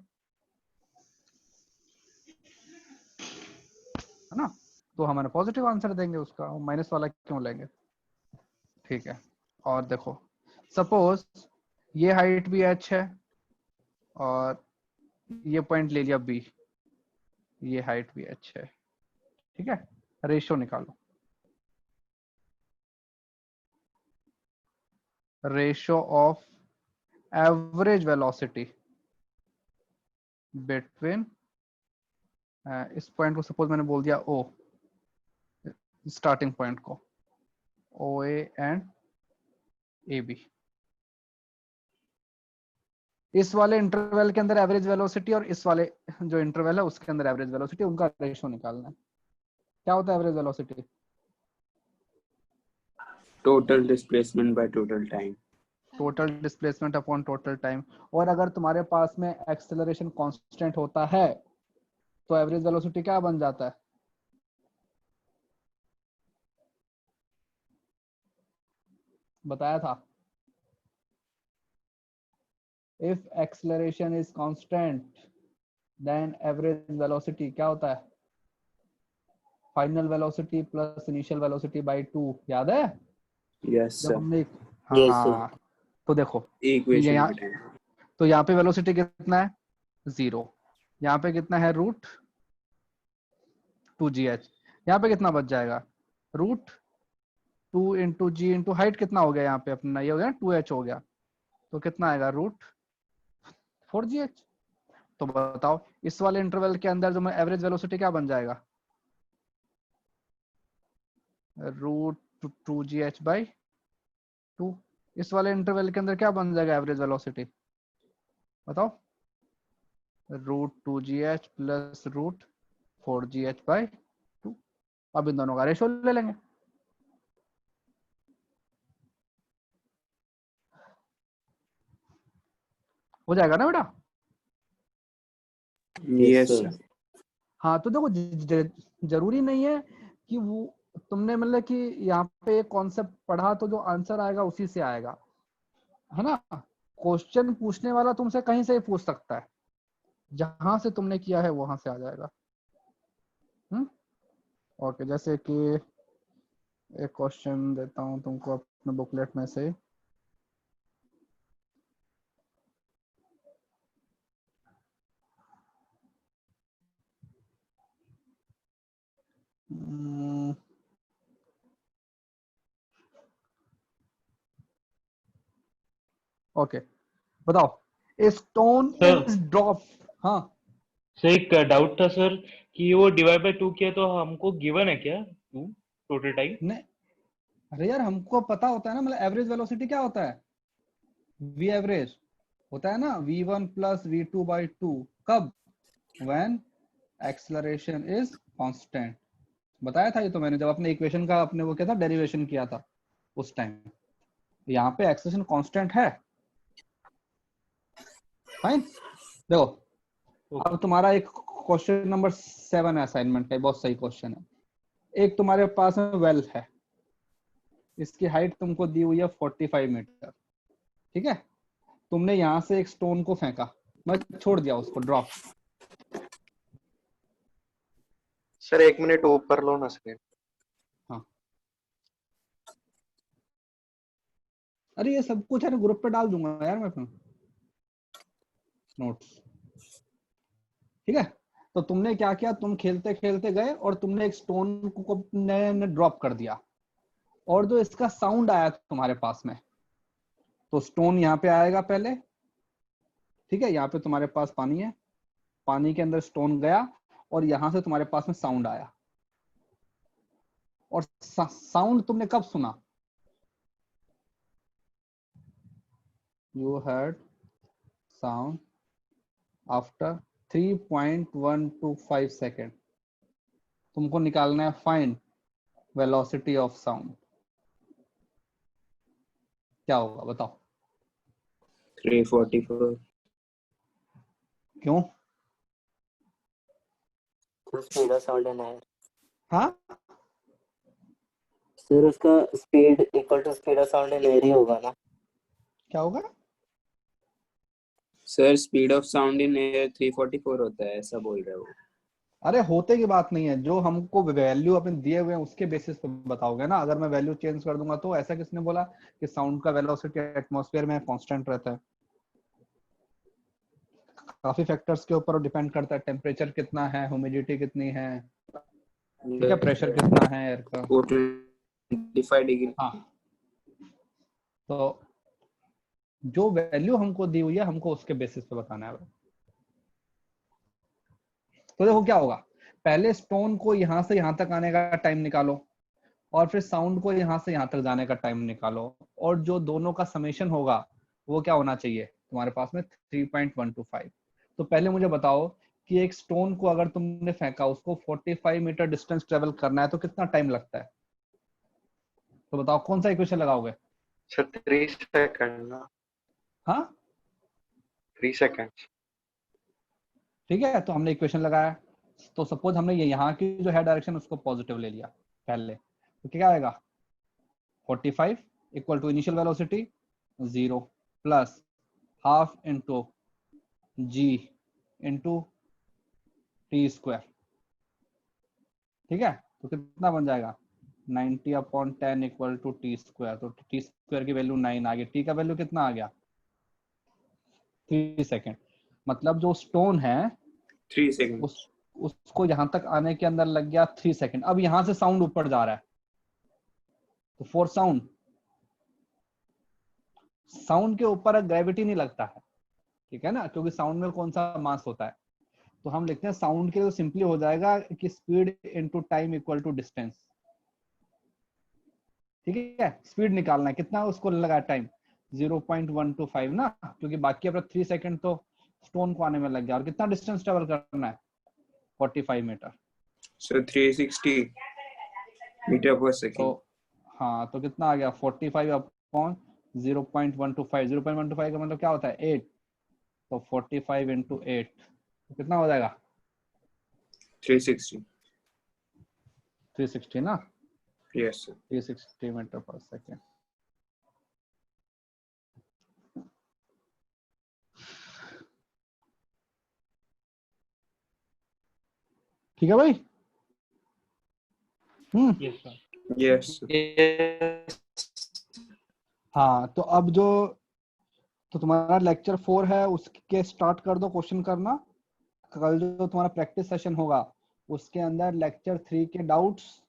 है ना, तो हमारे पॉजिटिव आंसर देंगे उसका, माइनस वाला क्यों लेंगे। ठीक है, और देखो सपोज ये हाइट भी h है और ये पॉइंट ले लिया b, ये हाइट भी h है। ठीक है, रेशियो निकालो, ratio of average velocity between, इस पॉइंट को सपोज मैंने बोल दिया O, स्टार्टिंग पॉइंट को OA एंड AB, इस वाले इंटरवल के अंदर एवरेज वेलोसिटी और इस वाले जो इंटरवल है उसके अंदर एवरेज वेलोसिटी, उनका रेशियो निकालना है। क्या होता है average velocity? Total displacement by total time. Total displacement upon total time. और अगर तुम्हारे पास में एक्सेलरेशन कांस्टेंट होता है तो एवरेज वेलोसिटी क्या बन जाता है? बताया था, if acceleration is constant then average velocity क्या होता है? Final velocity plus initial velocity by 2, याद है? यस जब सर। हमने Yes, sir. हाँ, तो देखो इक्वेशन यहाँ, के टाइम। तो यहाँ पे वेलोसिटी कितना है? 0। यहाँ पे कितना है? Root 2gh। यहाँ पे कितना बच जाएगा? Root 2 into g into height कितना हो गया यहाँ पे अपना? ये हो गया 2h हो गया, तो कितना आएगा? Root 4gh। तो बताओ इस वाले इंटरवल के अंदर जो एवरेज वेलोसिटी क्या बन जाएगा? Root 2gh by 2। इस वाले इंटरवल के अंदर क्या बन जाएगा एवरेज वेलोसिटी? बताओ। Root 2gh plus root 4gh by 2। अब इन दोनों का रेशियो ले लेंगे। हो जाएगा ना बेटा? Yes sir. सर। हाँ, तो देखो जरूरी नहीं है कि वो तुमने मतलब कि यहाँ पे एक कॉन्सेप्ट पढ़ा तो जो आंसर आएगा उसी से आएगा, है ना। क्वेश्चन पूछने वाला तुमसे कहीं से ही पूछ सकता है, जहां से तुमने किया है वहां से आ जाएगा। ओके, जैसे कि एक क्वेश्चन देता हूं तुमको अपने बुकलेट में से। ओके, बताओ स्टोन Sir. Is drop. हाँ सर एक डाउट था सर कि वो डिवाइड बाय 2 किया तो हमको गिवन है क्या 2 टोटल टाइम? नहीं, अरे यार हमको पता होता है ना, मतलब एवरेज वेलोसिटी क्या होता है? v एवरेज होता है ना v1 प्लस v2 बाई 2। कब? When acceleration is constant. बताया था ये तो मैंने, जब अपने इक्वेशन का अपने वो क्या था, डेरिवेशन किया था उस टाइम। यहाँ पे एक्सेलरेशन कांस्टेंट है। फाइन, देखो अब तुम्हारा एक क्वेश्चन नंबर 7 है असाइनमेंट का, बहुत सही क्वेश्चन है। एक तुम्हारे पास में वेल है, इसकी हाइट तुमको दी हुई है 45 मीटर। ठीक है, तुमने यहां से एक स्टोन को फेंका, मैं छोड़ दिया उसको, ड्रॉप। सर 1 मिनट ऊपर लो ना स्क्रीन। हाँ, अरे ये सब कुछ है ना ग्रुप पे डाल दूंगा यार मैं फिर नोट्स। ठीक है, तो तुमने क्या किया, तुम खेलते खेलते गए और तुमने एक स्टोन को ड्रॉप कर दिया, और जो इसका साउंड आया तुम्हारे पास में, तो स्टोन यहाँ पे आएगा पहले। ठीक है, यहाँ पे तुम्हारे पास पानी है, पानी के अंदर स्टोन गया और यहां से तुम्हारे पास में साउंड आया। और साउंड तुमने कब सुना? You heard sound after 3.125 second. तुमको निकालना है फाइंड वेलोसिटी ऑफ साउंड। क्या होगा बताओ? 344 क्यों? Speed of sound in air. हाँ, सर उसका speed equal to speed of sound in air ही होगा ना? क्या होगा? Sir speed of sound in air 344 होता है, ऐसा बोल रहे हो? अरे होते की बात नहीं है, जो हमको वैल्यू अपने दिए हुए हैं उसके बेसिस पे बताओगे ना। अगर मैं वैल्यू चेंज कर दूंगा तो ऐसा किसने बोला कि साउंड का वेलोसिटी एटमॉस्फेयर में कांस्टेंट रहता है? काफी फैक्टर्स के ऊपर डिपेंड करता है। टेम्परेचर कितना है, ह्यूमिडिटी कितनी है, ठीक है, प्रेशर कितना है एयर का। 25 डिग्री। हाँ, तो जो वैल्यू हमको दी हुई है हमको उसके बेसिस पे बताना है। तो देखो क्या होगा, पहले स्टोन को यहां से यहां तक आने का टाइम निकालो और फिर साउंड को यहां से यहां तक जाने का टाइम निकालो, और जो दोनों का समेशन होगा वो क्या होना चाहिए तुम्हारे पास में? 3.125। तो पहले मुझे बताओ कि एक स्टोन को अगर तुमने फेंका, उसको 45 मीटर डिस्टेंस ट्रेवल करना है तो कितना टाइम लगता है? तो बताओ कौन सा इक्वेशन लगाओगे? सर 3 सेकंड ना? हाँ 3 सेकंड। ठीक है, तो हमने इक्वेशन लगाया। तो सपोज हमने ये यहाँ की जो है डायरेक्शन उसको पॉजिटिव ले लिया पहले, तो क्या आएगा? 45 equal to initial velocity 0 plus half into g into t square. ठीक है, तो कितना बन जाएगा? 90/10 इक्वल टू टी स्क्वायर। तो टी स्क्वायर की वैल्यू 9 आ गई, टी का वैल्यू कितना आ गया? 3 सेकेंड। मतलब जो स्टोन है 3 सेकंड। उसको यहां तक आने के अंदर लग गया 3 सेकेंड। अब यहां से साउंड ऊपर जा रहा है, तो फॉर साउंड के ऊपर ग्रेविटी नहीं लगता है, ठीक है ना, क्योंकि साउंड में कौन सा मास होता है। तो हम लिखते हैं साउंड के लिए तो सिंपली हो जाएगा कि speed into time equal to distance. ठीक है, स्पीड निकालना है, कितना उसको लगा टाइम? 0.125 ना, क्योंकि बाकी अपना 3 सेकंड तो स्टोन को आने में लग गया। और कितना डिस्टेंस ट्रेवल करना है? 45 मीटर। सो 360 मीटर पर तो सेकंड। हाँ, तो कितना आ गया? 45 अपॉन 0.125। 0.125 का मतलब क्या होता है? 8। तो 45 इंटू 8 तो कितना हो जाएगा? 360। 360 ना? Yes sir. 360 मीटर पर सेकेंड। ठीक है भाई। Yes sir. यस। हाँ, तो अब जो तो तुम्हारा लेक्चर 4 है उसके स्टार्ट कर दो क्वेश्चन करना। कल जो तुम्हारा प्रैक्टिस सेशन होगा उसके अंदर लेक्चर 3 के डाउट्स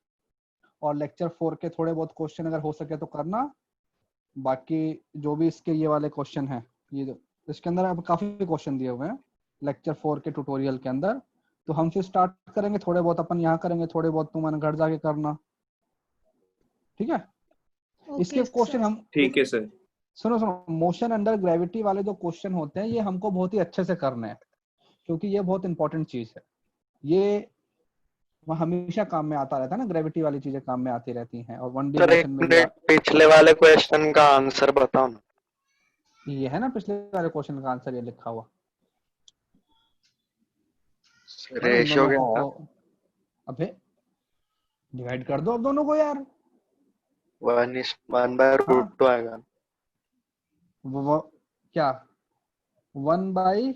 और लेक्चर 4 के थोड़े बहुत क्वेश्चन अगर हो सके तो करना। बाकी जो भी इसके ये वाले क्वेश्चन हैं, ये इसके अंदर अब काफी क्वेश्चन दिए हुए हैं लेक्चर 4 के ट्यूटोरियल के अंदर। तो हम फिर स्टार्ट करेंगे, थोड़े बहुत अपन यहाँ करेंगे, थोड़े बहुत तुम घर जाके करना। ठीक है, इसके क्वेश्चन हम ठीक है सर। सुनो मोशन अंडर ग्रेविटी वाले जो क्वेश्चन होते हैं ये हमको बहुत ही अच्छे से करने हैं, क्योंकि ये बहुत इंपॉर्टेंट चीज है। ये हमेशा काम में आता रहता है ना, ग्रेविटी वाली चीजें काम में आती रहती हैं। और 1D सर एक मोशन में भी मिनट, पिछले वाले क्वेश्चन का आंसर बताओ ना। ये है ना पिछले वाले क्वेश्चन का आंसर, ये लिखा हुआ। रेशियो क्या है? अबे डिवाइड कर दो अब दोनों को यार। 1/√2 आएगा। वो क्या 1/,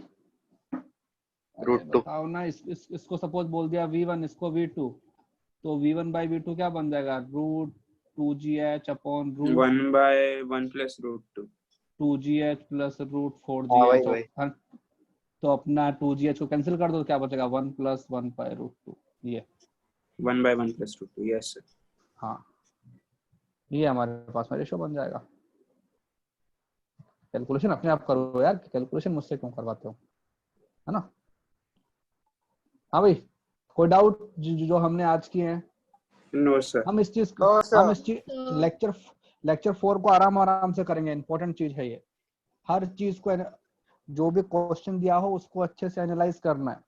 √2। बताओ ना। इसको सपोज बोल दिया V1, इसको V2, तो V1/V2 क्या बन जाएगा? √2GH upon 1/1 plus √2। 2GH plus हाँ √4GH। भाई। तो अपना 2GH को कैंसिल कर दो, क्या बचेगा? 1 + 1/√2। ये 1/1 प्लस √2। Yes sir. हाँ, ये हमारे पास में रेशियो बन जाएगा। कैलकुलेशन अपने आप करो यार, कैलकुलेशन मुझसे क्यों करवाते हो, है ना? हाँ भाई, कोई डाउट जो हमने आज किए हैं? No sir. हम इस चीज लेक्चर 4 को आराम से करेंगे। इंपॉर्टेंट चीज है ये। हर चीज को जो भी क्वेश्चन दिया हो उसको अच्छे से एनालाइज करना है।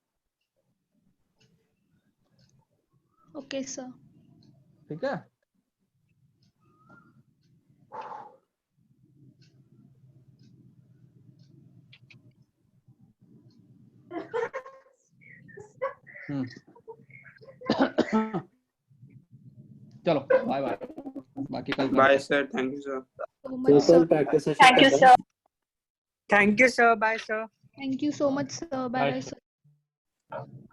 Okay sir. ठीक है, चलो बाय बाय, बाकी कल bye sir, thank you sir. So much, sir. practice session Thank you, करते sir. हैं। Thank you, sir. Bye, sir. Thank you so much, sir. Bye, Bye, bye, sir. sir.